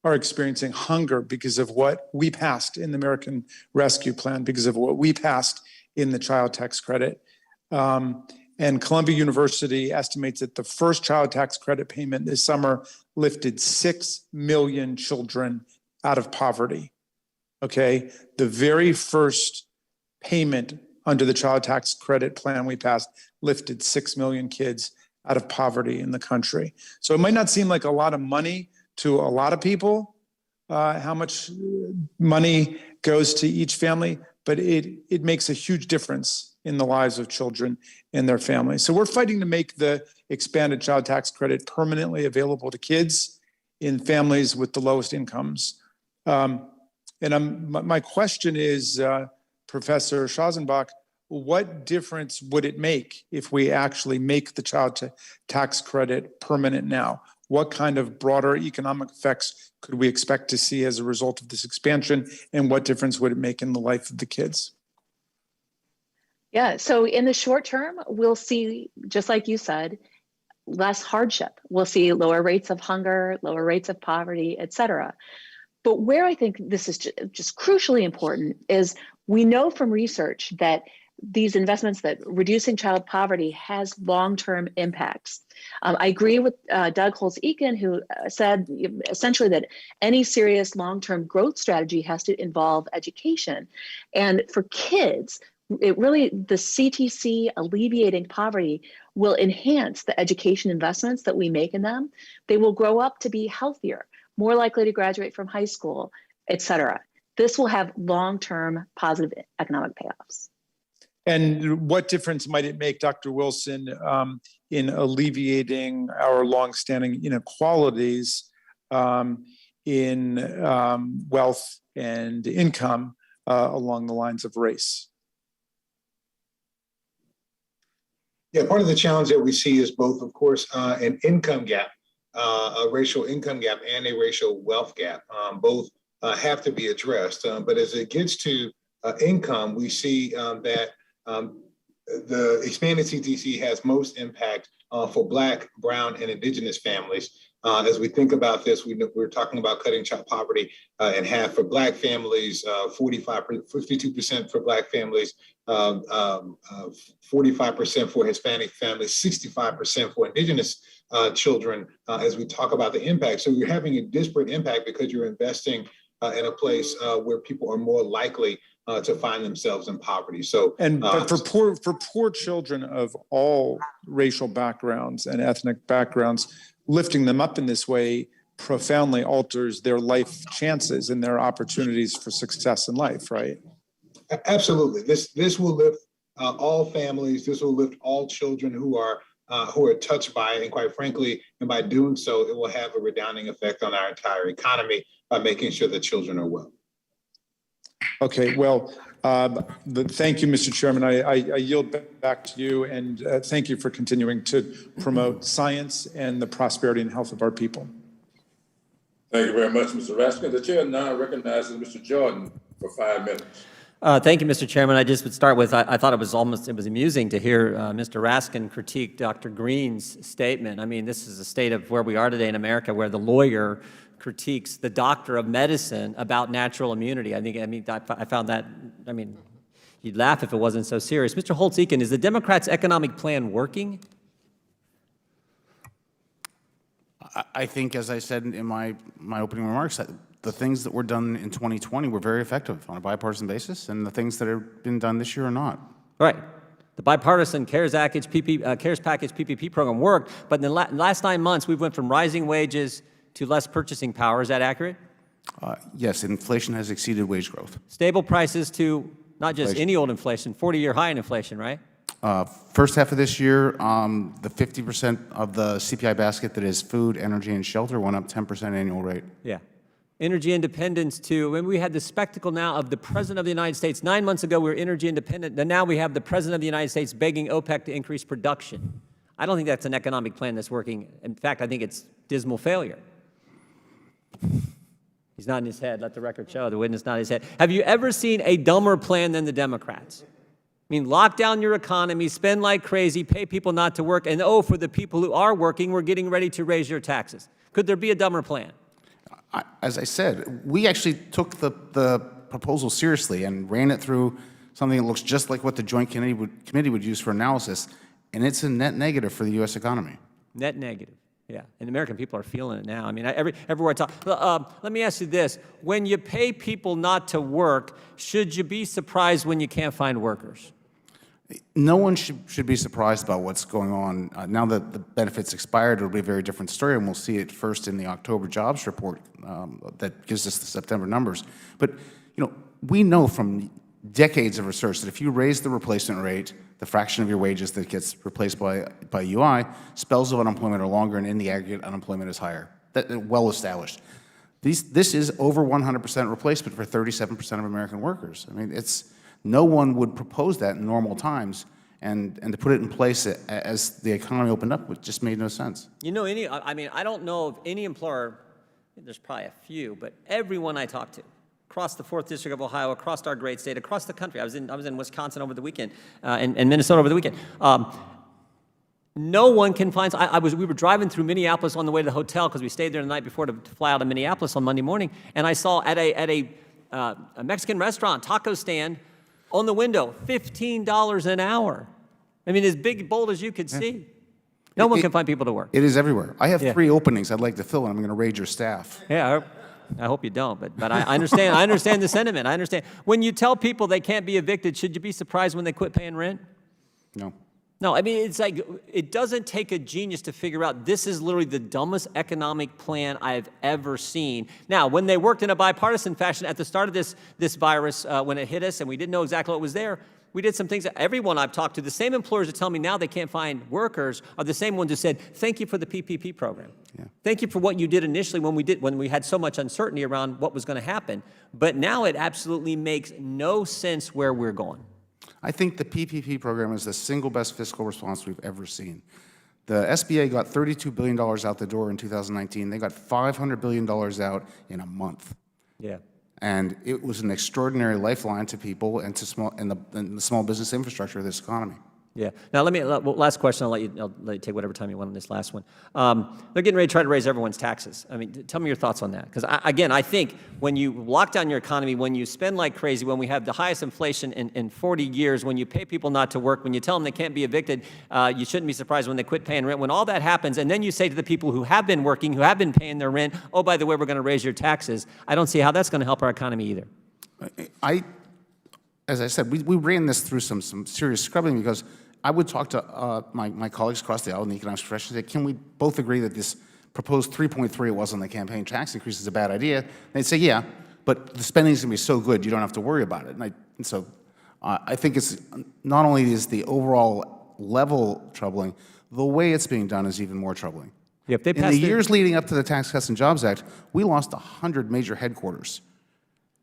are experiencing hunger because of what we passed in the American Rescue Plan, because of what we passed in the Child Tax Credit. And Columbia University estimates that the first Child Tax Credit payment this summer lifted 6 million children out of poverty. Okay, the very first payment under the Child Tax Credit plan we passed lifted 6 million kids out of poverty in the country. So it might not seem like a lot of money to a lot of people, how much money goes to each family, but it makes a huge difference in the lives of children and their families. So we're fighting to make the expanded Child Tax Credit permanently available to kids in families with the lowest incomes. My question is, Professor Schanzenbach, what difference would it make if we actually make the Child Tax Credit permanent now? What kind of broader economic effects could we expect to see as a result of this expansion, and what difference would it make in the life of the kids? Yeah, so in the short term, we'll see, just like you said, less hardship. We'll see lower rates of hunger, lower rates of poverty, et cetera. But where I think this is just crucially important is we know from research that these investments, that reducing child poverty has long-term impacts. I agree with Doug Holtz-Eakin, who said essentially that any serious long-term growth strategy has to involve education. And for kids, the CTC alleviating poverty will enhance the education investments that we make in them. They will grow up to be healthier, more likely to graduate from high school, et cetera. This will have long-term positive economic payoffs. And what difference might it make, Dr. Wilson, in alleviating our longstanding inequalities in wealth and income along the lines of race? Yeah, part of the challenge that we see is both, of course, an income gap, a racial income gap and a racial wealth gap. Both have to be addressed. But as it gets to income, we see that the expanded CTC has most impact for Black, Brown, and Indigenous families. As we think about this, we're talking about cutting child poverty in half for Black families, 52% for Black families, 45% for Hispanic families, 65% for Indigenous children, as we talk about the impact. So you're having a disparate impact because you're investing in a place where people are more likely to find themselves in poverty. So, but for poor children of all racial backgrounds and ethnic backgrounds, lifting them up in this way profoundly alters their life chances and their opportunities for success in life, right? Absolutely. This will lift all families. This will lift all children who are touched by it. And quite frankly, and by doing so, it will have a redounding effect on our entire economy by making sure that children are well. Okay, well, thank you, Mr. Chairman. I yield back to you, and thank you for continuing to promote science and the prosperity and health of our people. Thank you very much, Mr. Raskin. The chair now recognizes Mr. Jordan for 5 minutes. Thank you, Mr. Chairman. I just would start with, I thought it was amusing to hear Mr. Raskin critique Dr. Green's statement. I mean, this is the state of where we are today in America, where the lawyer critiques the doctor of medicine about natural immunity. I found that, you'd laugh if it wasn't so serious. Mr. Holtz-Eakin, is the Democrats' economic plan working? I think, as I said in my opening remarks, that the things that were done in 2020 were very effective on a bipartisan basis, and the things that have been done this year are not. Right. The bipartisan CARES package PPP program worked, but in the last 9 months, we've went from rising wages to less purchasing power. Is that accurate? Yes, inflation has exceeded wage growth. Stable prices to not just any old inflation, 40-year high in inflation, right? First half of this year, the 50% of the CPI basket that is food, energy, and shelter went up 10% annual rate. Yeah. Energy independence too. When we had the spectacle now of the President of the United States, 9 months ago we were energy independent, and now we have the President of the United States begging OPEC to increase production. I don't think that's an economic plan that's working. In fact, I think it's dismal failure. He's nodding his head. Let the record show. The witness nodded his head. Have you ever seen a dumber plan than the Democrats? I mean, lock down your economy, spend like crazy, pay people not to work, and for the people who are working, we're getting ready to raise your taxes. Could there be a dumber plan? As I said, we actually took the proposal seriously and ran it through something that looks just like what the Joint Committee would use for analysis, and it's a net negative for the U.S. economy. Net negative. Yeah, and American people are feeling it now. I mean, everywhere I talk. Let me ask you this. When you pay people not to work, should you be surprised when you can't find workers? No one should be surprised about what's going on. Now that the benefits expired, it'll be a very different story, and we'll see it first in the October jobs report that gives us the September numbers. But, we know from decades of research that if you raise the replacement rate, the fraction of your wages that gets replaced by UI, spells of unemployment are longer, and in the aggregate, unemployment is higher. That's well established. This is over 100% replacement for 37% of American workers. I mean, no one would propose that in normal times, and to put it in place as the economy opened up, it just made no sense. I don't know of any employer, there's probably a few, but everyone I talk to, across the 4th District of Ohio, across our great state, across the country. I was in Wisconsin over the weekend, and Minnesota over the weekend. No one can find. We were driving through Minneapolis on the way to the hotel because we stayed there the night before to fly out of Minneapolis on Monday morning, and I saw at a Mexican restaurant, taco stand, on the window, $15 an hour. I mean, as big, bold as you could see. No one can find people to work. It is everywhere. I have 3 openings I'd like to fill, and I'm going to raid your staff. Yeah. I hope you don't, but I understand. I understand the sentiment. I understand. When you tell people they can't be evicted, should you be surprised when they quit paying rent? No. No, I mean, it's like, it doesn't take a genius to figure out this is literally the dumbest economic plan I've ever seen. Now, when they worked in a bipartisan fashion at the start of this virus, when it hit us and we didn't know exactly what was there, we did some things that everyone I've talked to, the same employers that tell me now they can't find workers are the same ones who said, thank you for the PPP program. Yeah. Thank you for what you did initially when we had so much uncertainty around what was going to happen. But now it absolutely makes no sense where we're going. I think the PPP program is the single best fiscal response we've ever seen. The SBA got $32 billion out the door in 2019. They got $500 billion out in a month. Yeah. And it was an extraordinary lifeline to people and to the small business infrastructure of this economy. Yeah. Now, last question. I'll let you take whatever time you want on this last one. They're getting ready to try to raise everyone's taxes. I mean, tell me your thoughts on that. Because, again, I think when you lock down your economy, when you spend like crazy, when we have the highest inflation in 40 years, when you pay people not to work, when you tell them they can't be evicted, you shouldn't be surprised when they quit paying rent. When all that happens, and then you say to the people who have been working, who have been paying their rent, oh, by the way, we're going to raise your taxes. I don't see how that's going to help our economy either. As I said, we ran this through some serious scrubbing because I would talk to my colleagues across the aisle in the economics profession and say, can we both agree that this proposed 3.3 it was on the campaign tax increase is a bad idea? And they'd say, yeah, but the spending is going to be so good you don't have to worry about it. And so I think it's not only is the overall level troubling, the way it's being done is even more troubling. Yeah, in the years leading up to the Tax Cuts and Jobs Act, we lost 100 major headquarters.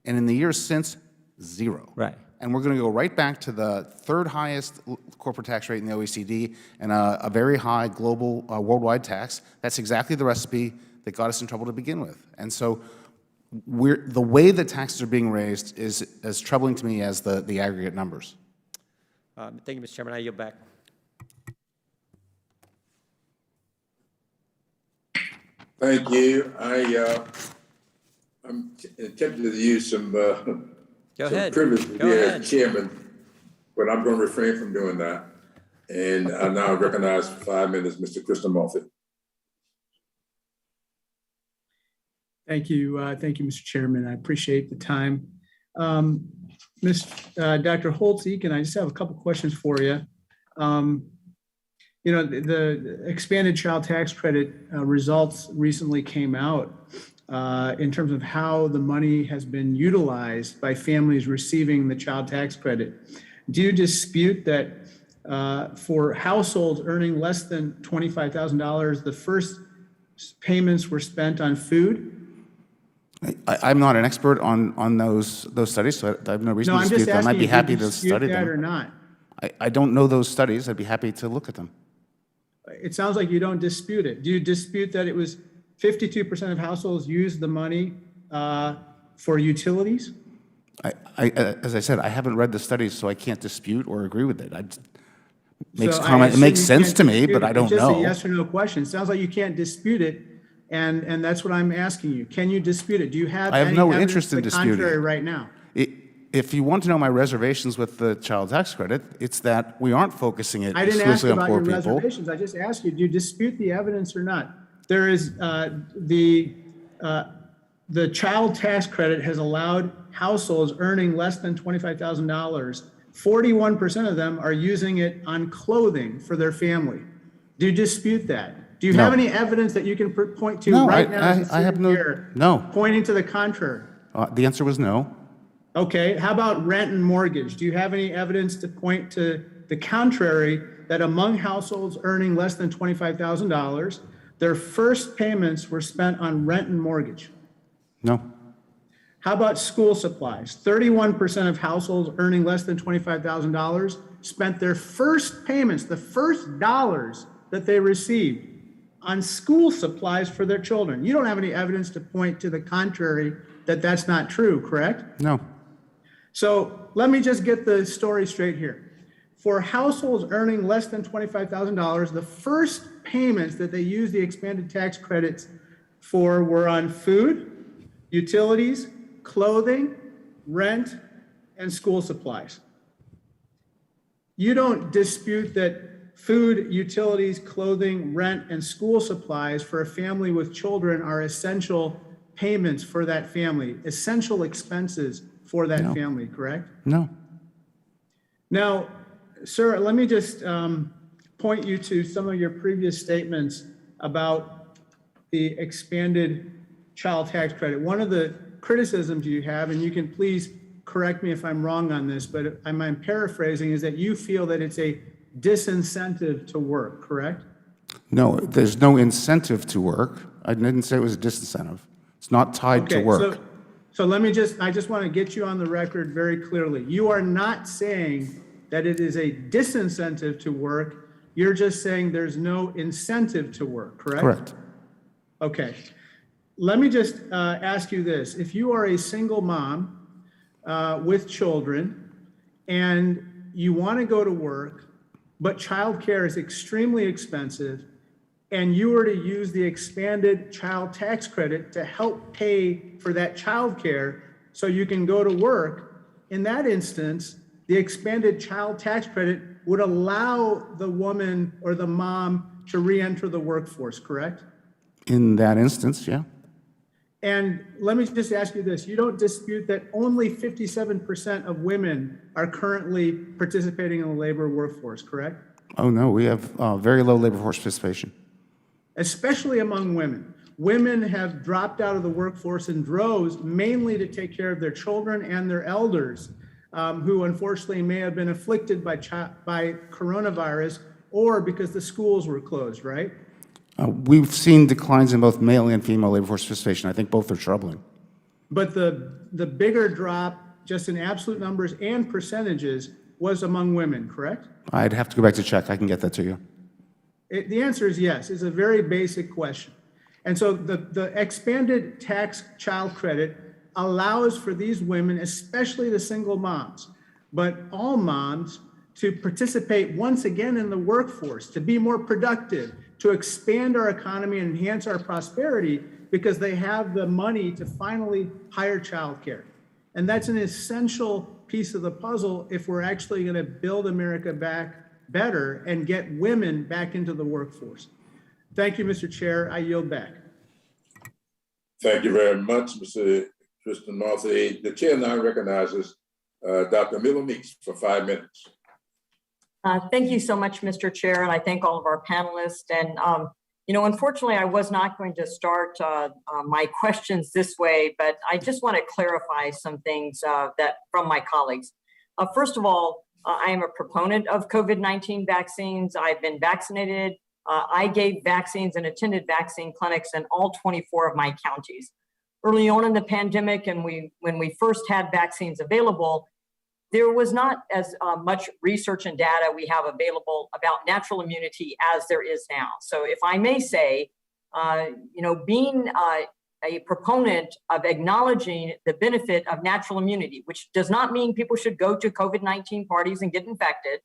And in the years since, 0. Right. And we're going to go right back to the third highest corporate tax rate in the OECD and a very high global worldwide tax. That's exactly the recipe that got us in trouble to begin with. And so the way that taxes are being raised is as troubling to me as the aggregate numbers. Thank you, Mr. Chairman. I yield back. Thank you. I'm tempted to use some privilege here as chairman, but I'm going to refrain from doing that. And I now recognize for 5 minutes Mr. Crystal Moffitt. Thank you, Mr. Chairman. I appreciate the time. Dr. Holtz-Eakin, I just have a couple questions for you. You know, the expanded child tax credit results recently came out in terms of how the money has been utilized by families receiving the child tax credit. Do you dispute that for households earning less than $25,000, the first payments were spent on food? I'm not an expert on those studies, so I have no reason to dispute them. I'd be happy to study them. Or not? I don't know those studies. I'd be happy to look at them. It sounds like you don't dispute it. Do you dispute that it was 52% of households used the money for utilities? As I said, I haven't read the studies, so I can't dispute or agree with it. It makes sense to me, but I don't know. It's just a yes or no question. It sounds like you can't dispute it, and that's what I'm asking you. Can you dispute it? Do you have? I have any no evidence interest in to the disputing contrary right now? If you want to know my reservations with the child tax credit, it's that we aren't focusing it I didn't ask exclusively on about poor your people. reservations. I just asked you, do you dispute the evidence or not? There is the child tax credit has allowed households earning less than $25,000. 41% of them are using it on clothing for their family. Do you dispute that? Do you have any evidence that you can point to right now? I have no. Pointing to the contrary. The answer was no. Okay, how about rent and mortgage? Do you have any evidence to point to the contrary, that among households earning less than $25,000, their first payments were spent on rent and mortgage? No. How about school supplies? 31% of households earning less than $25,000 spent their first payments, the first dollars that they received, on school supplies for their children. You don't have any evidence to point to the contrary, that that's not true, correct? No. So let me just get the story straight here. For households earning less than $25,000, the first payments that they used the expanded tax credits for were on food, utilities, clothing, rent, and school supplies. You don't dispute that food, utilities, clothing, rent, and school supplies for a family with children are essential payments for that family, essential expenses for that family, correct? No. Now, sir, let me just point you to some of your previous statements about the expanded child tax credit. One of the criticisms you have, and you can please correct me if I'm wrong on this, but I'm paraphrasing, is that you feel that it's a disincentive to work, correct? No, there's no incentive to work. I didn't say it was a disincentive. It's not tied to work. So I just want to get you on the record very clearly. You are not saying that it is a disincentive to work. You're just saying there's no incentive to work, correct? Correct. Okay. Let me just ask you this. If you are a single mom with children and you want to go to work, but childcare is extremely expensive, and you were to use the expanded child tax credit to help pay for that childcare so you can go to work, in that instance, the expanded child tax credit would allow the woman or the mom to re-enter the workforce, correct? In that instance, yeah. And let me just ask you this. You don't dispute that only 57% of women are currently participating in the labor workforce, correct? Oh, no, we have very low labor force participation. Especially among women. Women have dropped out of the workforce in droves, mainly to take care of their children and their elders, who unfortunately may have been afflicted by coronavirus or because the schools were closed, right? We've seen declines in both male and female labor force participation. I think both are troubling. But the bigger drop, just in absolute numbers and percentages, was among women, correct? I'd have to go back to check. I can get that to you. The answer is yes. It's a very basic question. And so the expanded tax child credit allows for these women, especially the single moms, but all moms, to participate once again in the workforce, to be more productive, to expand our economy and enhance our prosperity because they have the money to finally hire childcare. And that's an essential piece of the puzzle if we're actually going to build America back better and get women back into the workforce. Thank you, Mr. Chair. I yield back. Thank you very much, Mr. Christian Marthy. The chair now recognizes Dr. Miller Meeks for 5 minutes. Thank you so much, Mr. Chair, and I thank all of our panelists. And, unfortunately, I was not going to start my questions this way, but I just want to clarify some things that from my colleagues. First of all, I am a proponent of COVID-19 vaccines. I've been vaccinated. I gave vaccines and attended vaccine clinics in all 24 of my counties. Early on in the pandemic, and when we first had vaccines available, there was not as much research and data we have available about natural immunity as there is now. So if I may say, being a proponent of acknowledging the benefit of natural immunity, which does not mean people should go to COVID-19 parties and get infected,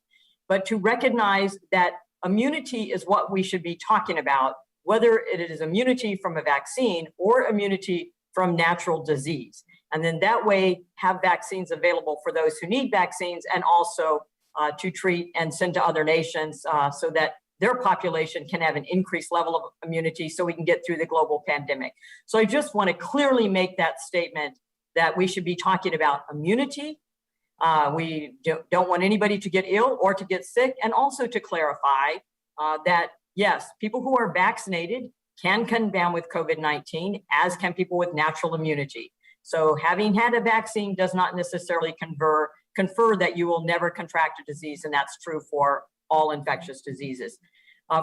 but to recognize that immunity is what we should be talking about, whether it is immunity from a vaccine or immunity from natural disease. And then that way have vaccines available for those who need vaccines and also to treat and send to other nations so that their population can have an increased level of immunity so we can get through the global pandemic. So I just want to clearly make that statement that we should be talking about immunity. We don't want anybody to get ill or to get sick, and also to clarify that, yes, people who are vaccinated can come down with COVID-19, as can people with natural immunity. So having had a vaccine does not necessarily confer that you will never contract a disease, and that's true for all infectious diseases.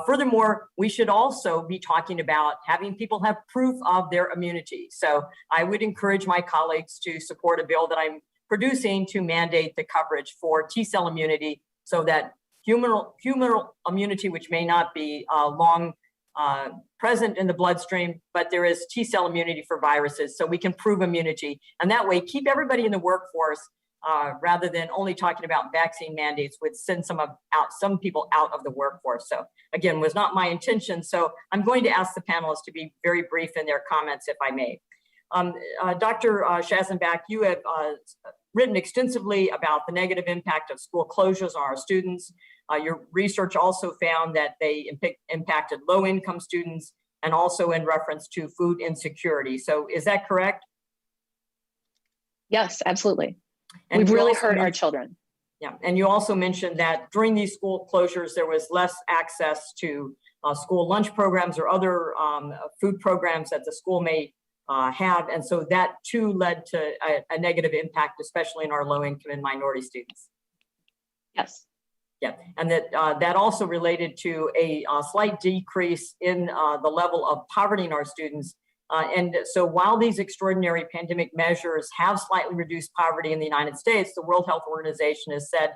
Furthermore, we should also be talking about having people have proof of their immunity. So I would encourage my colleagues to support a bill that I'm producing to mandate the coverage for T-cell immunity so that humoral immunity, which may not be long present in the bloodstream, but there is T-cell immunity for viruses, so we can prove immunity. And that way, keep everybody in the workforce rather than only talking about vaccine mandates, would send some people out of the workforce. So again, was not my intention. So I'm going to ask the panelists to be very brief in their comments, if I may. Dr. Schanzenbach, you have written extensively about the negative impact of school closures on our students. Your research also found that they impacted low-income students and also in reference to food insecurity. So is that correct? Yes, absolutely. And We've you really also hurt our mentioned- children. Yeah, and you also mentioned that during these school closures, there was less access to school lunch programs or other food programs that the school may have. And so that too led to a negative impact, especially in our low income and minority students. Yes. Yeah, and that also related to a slight decrease in the level of poverty in our students. And so while these extraordinary pandemic measures have slightly reduced poverty in the United States, the World Health Organization has said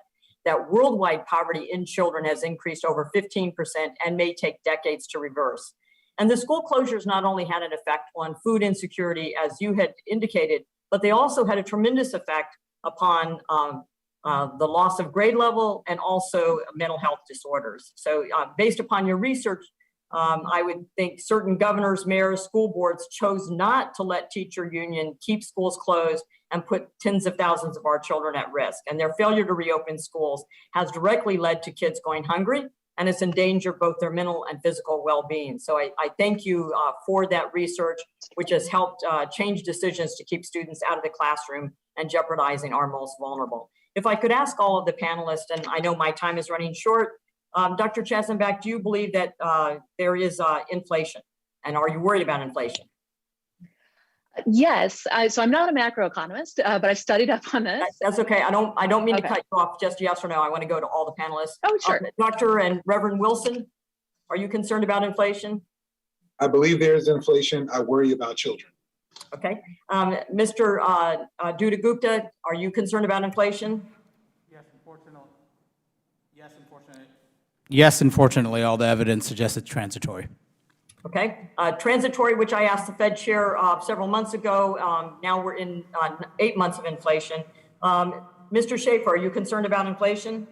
that worldwide poverty in children has increased over 15% and may take decades to reverse. And the school closures not only had an effect on food insecurity, as you had indicated, but they also had a tremendous effect upon the loss of grade level and also mental health disorders. So based upon your research, I would think certain governors, mayors, school boards chose not to let teacher union keep schools closed and put tens of thousands of our children at risk. And their failure to reopen schools has directly led to kids going hungry, and it's endangered both their mental and physical well-being. So I thank you for that research, which has helped change decisions to keep students out of the classroom and jeopardizing our most vulnerable. If I could ask all of the panelists, and I know my time is running short, Dr. Schanzenbach, do you believe that there is inflation? And are you worried about inflation? Yes. So I'm not a macroeconomist, but I've studied up on this. That's okay. I don't mean to cut you off. Just yes or no. I want to go to all the panelists. Oh, sure. Dr. and Reverend Wilson, are you concerned about inflation? I believe there is inflation. I worry about children. Okay. Mr. Dutta-Gupta, are you concerned about inflation? Yes, unfortunately. Yes, unfortunately, all the evidence suggests it's transitory. Okay. Transitory, which I asked the Fed chair several months ago. Now we're in 8 months of inflation. Mr. Shaefer, are you concerned about inflation?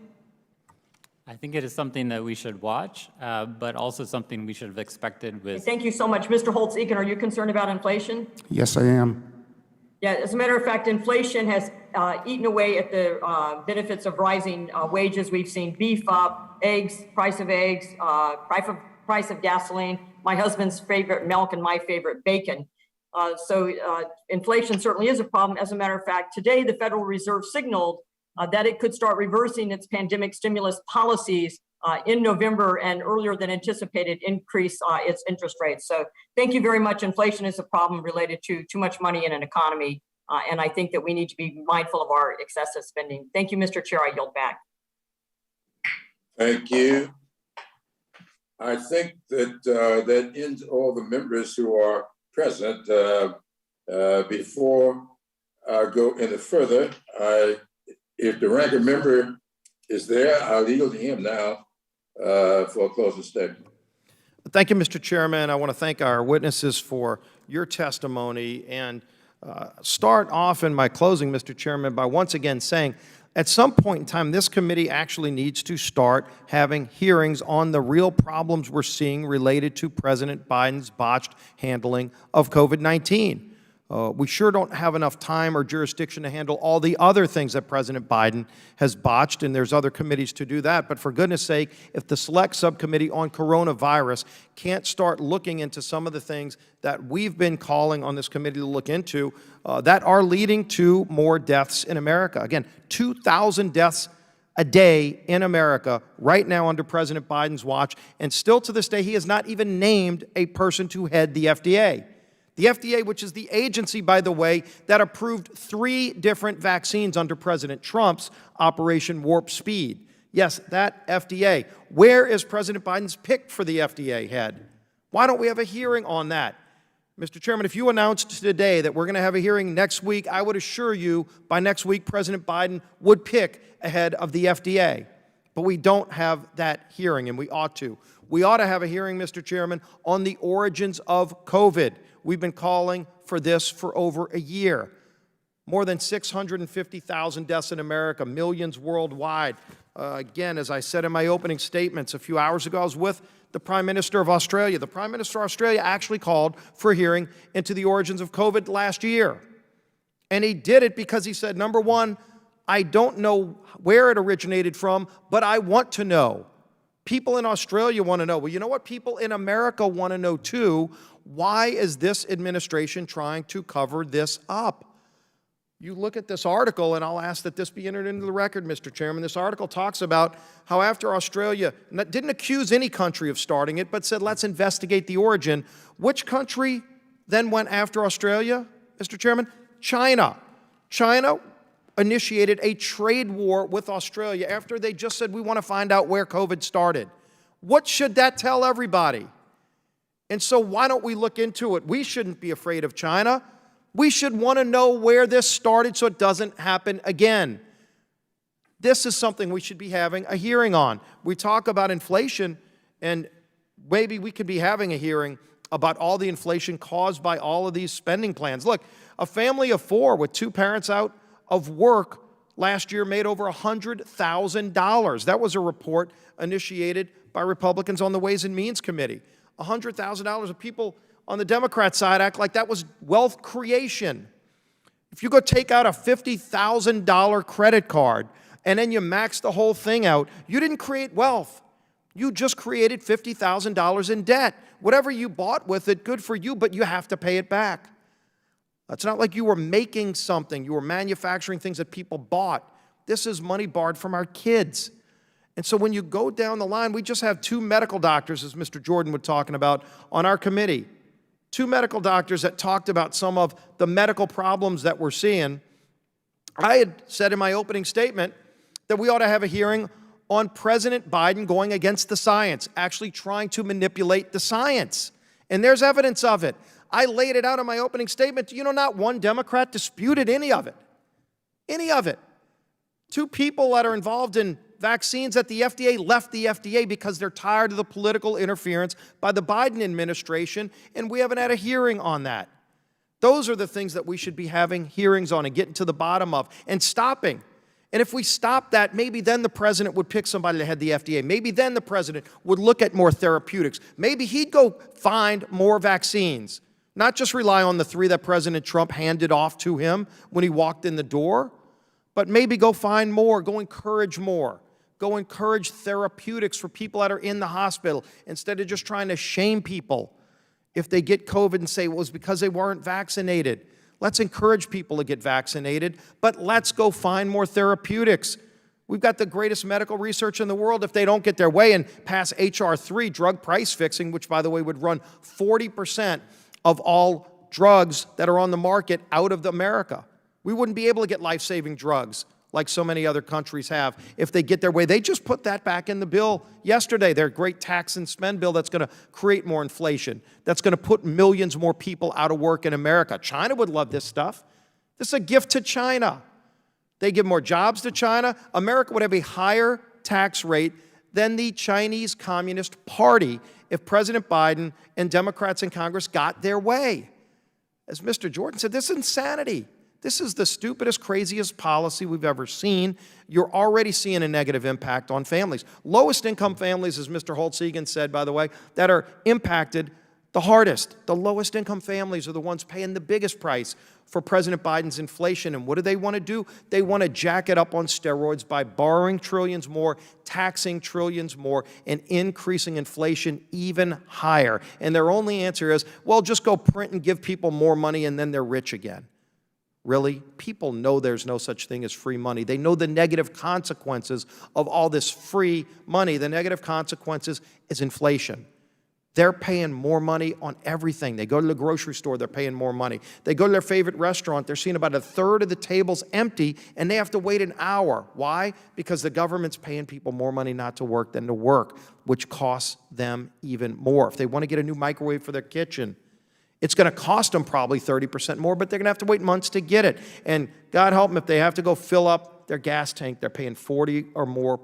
I think it is something that we should watch, but also something we should have expected with. Thank you so much. Mr. Holtz-Eakin, are you concerned about inflation? Yes, I am. Yeah, as a matter of fact, inflation has eaten away at the benefits of rising wages. We've seen beef up, eggs, price of gasoline, my husband's favorite milk, and my favorite bacon. So inflation certainly is a problem. As a matter of fact, today the Federal Reserve signaled that it could start reversing its pandemic stimulus policies in November and earlier than anticipated increase its interest rates. So thank you very much. Inflation is a problem related to too much money in an economy. And I think that we need to be mindful of our excessive spending. Thank you, Mr. Chair. I yield back. Thank you. I think that that ends all the members who are present. Before I go any further, if the ranking member is there, I'll yield to him now for a closing statement. Thank you, Mr. Chairman. I want to thank our witnesses for your testimony and start off in my closing, Mr. Chairman, by once again saying at some point in time, this committee actually needs to start having hearings on the real problems we're seeing related to President Biden's botched handling of COVID-19. We sure don't have enough time or jurisdiction to handle all the other things that President Biden has botched, and there's other committees to do that. But for goodness sake, if the Select Subcommittee on Coronavirus can't start looking into some of the things that we've been calling on this committee to look into that are leading to more deaths in America. Again, 2,000 deaths a day in America right now under President Biden's watch, and still to this day, he has not even named a person to head the FDA. The FDA, which is the agency, by the way, that approved 3 different vaccines under President Trump's Operation Warp Speed. Yes, that FDA. Where is President Biden's pick for the FDA head? Why don't we have a hearing on that? Mr. Chairman, if you announced today that we're going to have a hearing next week, I would assure you by next week President Biden would pick a head of the FDA. But we don't have that hearing, and we ought to. We ought to have a hearing, Mr. Chairman, on the origins of COVID. We've been calling for this for over a year. More than 650,000 deaths in America, millions worldwide. Again, as I said in my opening statements a few hours ago, I was with the Prime Minister of Australia. The Prime Minister of Australia actually called for a hearing into the origins of COVID last year. And he did it because he said, number one, I don't know where it originated from, but I want to know. People in Australia want to know. Well, you know what people in America want to know too? Why is this administration trying to cover this up? You look at this article, and I'll ask that this be entered into the record, Mr. Chairman. This article talks about how after Australia didn't accuse any country of starting it, but said, let's investigate the origin. Which country then went after Australia, Mr. Chairman? China. China initiated a trade war with Australia after they just said, we want to find out where COVID started. What should that tell everybody? And so why don't we look into it? We shouldn't be afraid of China. We should want to know where this started so it doesn't happen again. This is something we should be having a hearing on. We talk about inflation, and maybe we could be having a hearing about all the inflation caused by all of these spending plans. Look, a family of 4 with 2 parents out of work last year made over $100,000. That was a report initiated by Republicans on the Ways and Means Committee. $100,000 of people on the Democrat side act like that was wealth creation. If you go take out a $50,000 credit card and then you max the whole thing out, you didn't create wealth. You just created $50,000 in debt. Whatever you bought with it, good for you, but you have to pay it back. It's not like you were making something. You were manufacturing things that people bought. This is money borrowed from our kids. And so when you go down the line, we just have 2 medical doctors, as Mr. Jordan was talking about, on our committee. 2 medical doctors that talked about some of the medical problems that we're seeing. I had said in my opening statement that we ought to have a hearing on President Biden going against the science, actually trying to manipulate the science. And there's evidence of it. I laid it out in my opening statement. You know, not one Democrat disputed any of it. Any of it. 2 people that are involved in vaccines at the FDA left the FDA because they're tired of the political interference by the Biden administration, and we haven't had a hearing on that. Those are the things that we should be having hearings on and getting to the bottom of and stopping. And if we stop that, maybe then the president would pick somebody to head the FDA. Maybe then the president would look at more therapeutics. Maybe he'd go find more vaccines, not just rely on the 3 that President Trump handed off to him when he walked in the door, but maybe go find more, go encourage more. Go encourage therapeutics for people that are in the hospital instead of just trying to shame people if they get COVID and say, well, it was because they weren't vaccinated. Let's encourage people to get vaccinated, but let's go find more therapeutics. We've got the greatest medical research in the world. If they don't get their way and pass H.R. 3, drug price fixing, which, by the way, would run 40% of all drugs that are on the market out of America. We wouldn't be able to get life-saving drugs like so many other countries have if they get their way. They just put that back in the bill yesterday, their great tax and spend bill that's going to create more inflation, that's going to put millions more people out of work in America. China would love this stuff. This is a gift to China. They give more jobs to China. America would have a higher tax rate than the Chinese Communist Party if President Biden and Democrats in Congress got their way. As Mr. Jordan said, this is insanity. This is the stupidest, craziest policy we've ever seen. You're already seeing a negative impact on families. Lowest income families, as Mr. Holtz-Eakin said, by the way, that are impacted the hardest. The lowest income families are the ones paying the biggest price for President Biden's inflation. And what do they want to do? They want to jack it up on steroids by borrowing trillions more, taxing trillions more, and increasing inflation even higher. And their only answer is, well, just go print and give people more money and then they're rich again. Really? People know there's no such thing as free money. They know the negative consequences of all this free money. The negative consequences is inflation. They're paying more money on everything. They go to the grocery store, they're paying more money. They go to their favorite restaurant, they're seeing about 1/3 of the tables empty, and they have to wait an hour. Why? Because the government's paying people more money not to work than to work, which costs them even more. If they want to get a new microwave for their kitchen, it's going to cost them probably 30% more, but they're going to have to wait months to get it. And God help them if they have to go fill up their gas tank, they're paying 40% or more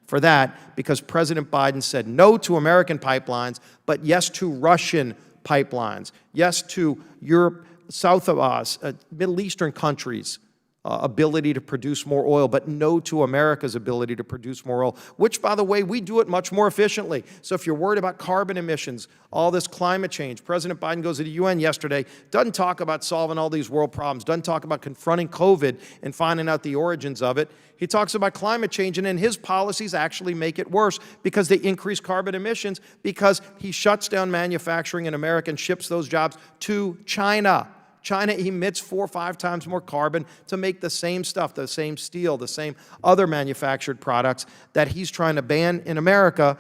for that because President Biden said no to American pipelines, but yes to Russian pipelines, yes to Europe, south of us, Middle Eastern countries ability to produce more oil, but no to America's ability to produce more oil, which, by the way, we do it much more efficiently. So if you're worried about carbon emissions, all this climate change, President Biden goes to the UN yesterday, doesn't talk about solving all these world problems, doesn't talk about confronting COVID and finding out the origins of it. He talks about climate change, and then his policies actually make it worse because they increase carbon emissions because he shuts down manufacturing in America and ships those jobs to China. China emits 4 or 5 times more carbon to make the same stuff, the same steel, the same other manufactured products that he's trying to ban in America,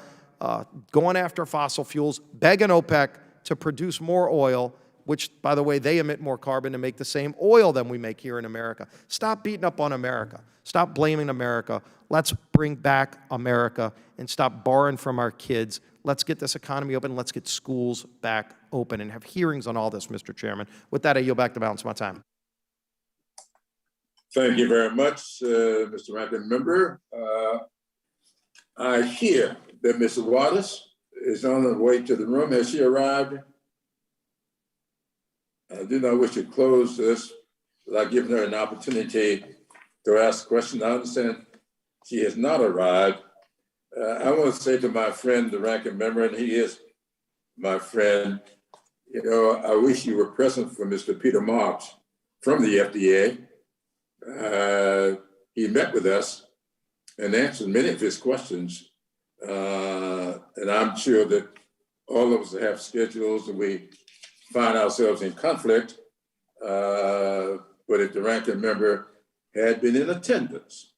going after fossil fuels, begging OPEC to produce more oil, which, by the way, they emit more carbon to make the same oil than we make here in America. Stop beating up on America. Stop blaming America. Let's bring back America and stop borrowing from our kids. Let's get this economy open. Let's get schools back open and have hearings on all this, Mr. Chairman. With that, I yield back the balance of my time. Thank you very much, Mr. Ranking Member. I hear that Ms. Waters is on her way to the room. Has she arrived? I do not wish to close this without giving her an opportunity to ask questions. I understand she has not arrived. I want to say to my friend, the ranking member, and he is my friend, you know, I wish you were present for Mr. Peter Marks from the FDA. He met with us and answered many of his questions. And I'm sure that all of us have schedules and we find ourselves in conflict. But if the ranking member had been in attendance,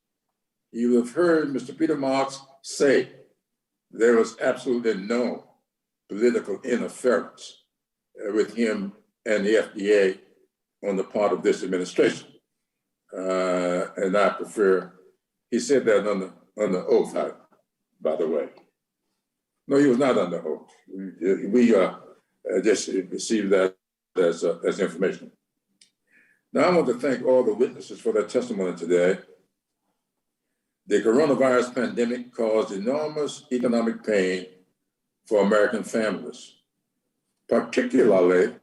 you would have heard Mr. Peter Marks say there was absolutely no political interference with him and the FDA on the part of this administration. And I prefer, he said that on the oath, by the way. No, he was not on the oath. We just received that as information. Now I want to thank all the witnesses for their testimony today. The coronavirus pandemic caused enormous economic pain for American families, particularly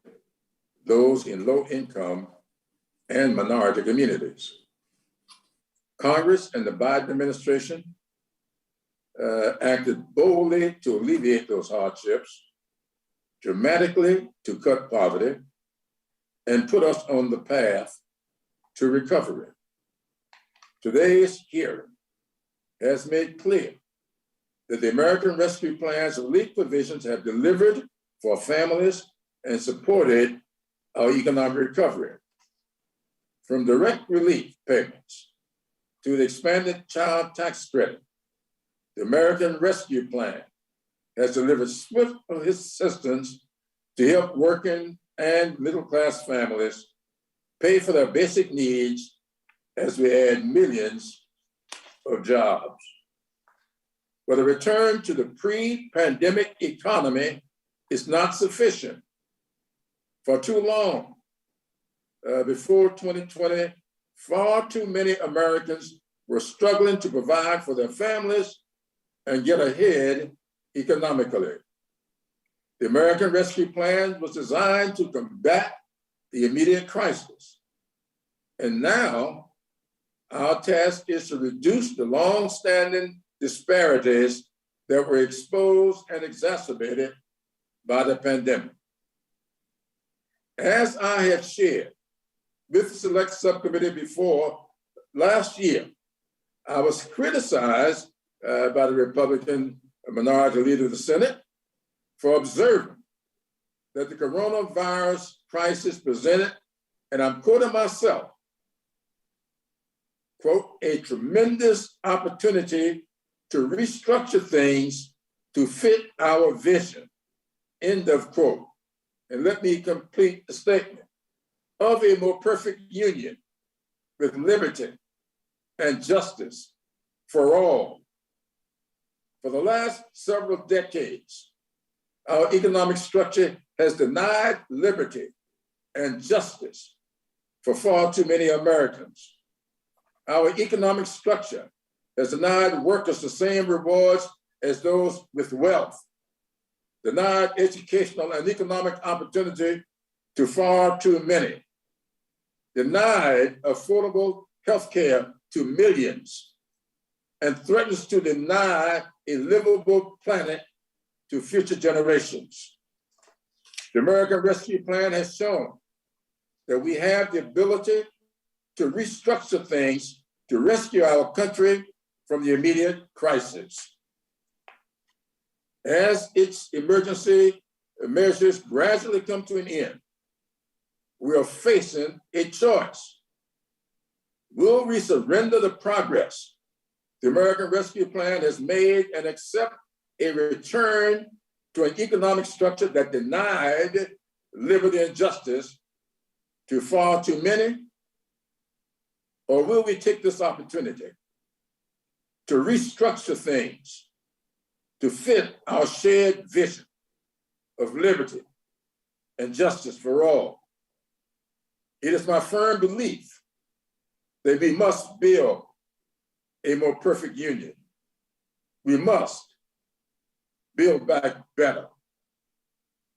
those in low income and minority communities. Congress and the Biden administration acted boldly to alleviate those hardships, dramatically to cut poverty, and put us on the path to recovery. Today's hearing has made clear that the American Rescue Plan's relief provisions have delivered for families and supported our economic recovery. From direct relief payments to the expanded child tax credit, the American Rescue Plan has delivered swift assistance to help working and middle-class families pay for their basic needs as we add millions of jobs. But a return to the pre-pandemic economy is not sufficient. For too long, before 2020, far too many Americans were struggling to provide for their families and get ahead economically. The American Rescue Plan was designed to combat the immediate crisis. And now, our task is to reduce the long-standing disparities that were exposed and exacerbated by the pandemic. As I have shared with the Select Subcommittee before, last year, I was criticized by the Republican minority leader of the Senate for observing that the coronavirus crisis presented, and I'm quoting myself, quote, a tremendous opportunity to restructure things to fit our vision, end of quote. And let me complete the statement. Of a more perfect union with liberty and justice for all. For the last several decades, our economic structure has denied liberty and justice for far too many Americans. Our economic structure has denied workers the same rewards as those with wealth, denied educational and economic opportunity to far too many, denied affordable health care to millions and threatens to deny a livable planet to future generations. The American Rescue Plan has shown that we have the ability to restructure things to rescue our country from the immediate crisis. As its emergency measures gradually come to an end, we are facing a choice. Will we surrender the progress the American Rescue Plan has made and accept a return to an economic structure that denied liberty and justice to far too many? Or will we take this opportunity to restructure things to fit our shared vision of liberty and justice for all? It is my firm belief that we must build a more perfect union. We must build back better.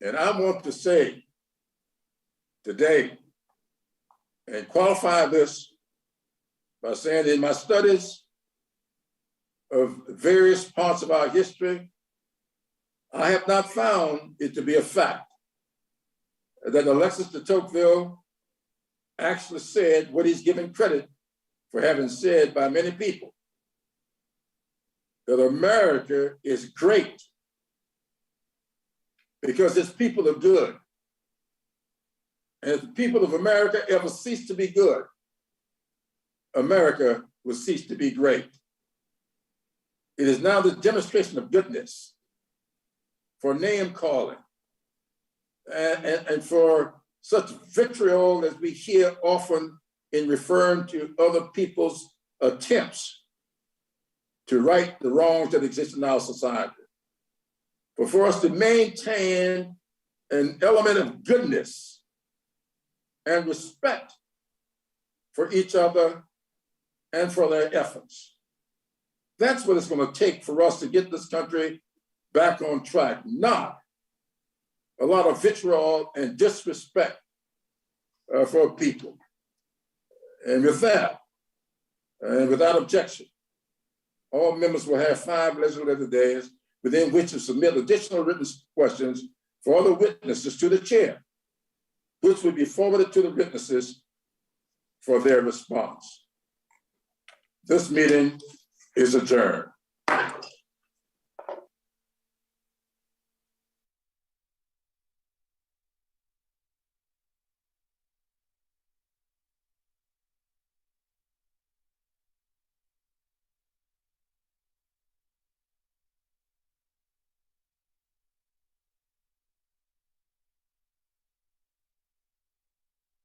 And I want to say today, and qualify this by saying in my studies of various parts of our history, I have not found it to be a fact that Alexis de Tocqueville actually said what he's given credit for having said by many people, that America is great because its people are good. And if the people of America ever cease to be good, America will cease to be great. It is now the demonstration of goodness, for name calling, and for such vitriol as we hear often in referring to other people's attempts to right the wrongs that exist in our society. But for us to maintain an element of goodness and respect for each other and for their efforts. That's what it's going to take for us to get this country back on track, not a lot of vitriol and disrespect for people. And with that, and without objection, all members will have 5 legislative days within which to submit additional written questions for other witnesses to the chair, which will be forwarded to the witnesses for their response. This meeting is adjourned.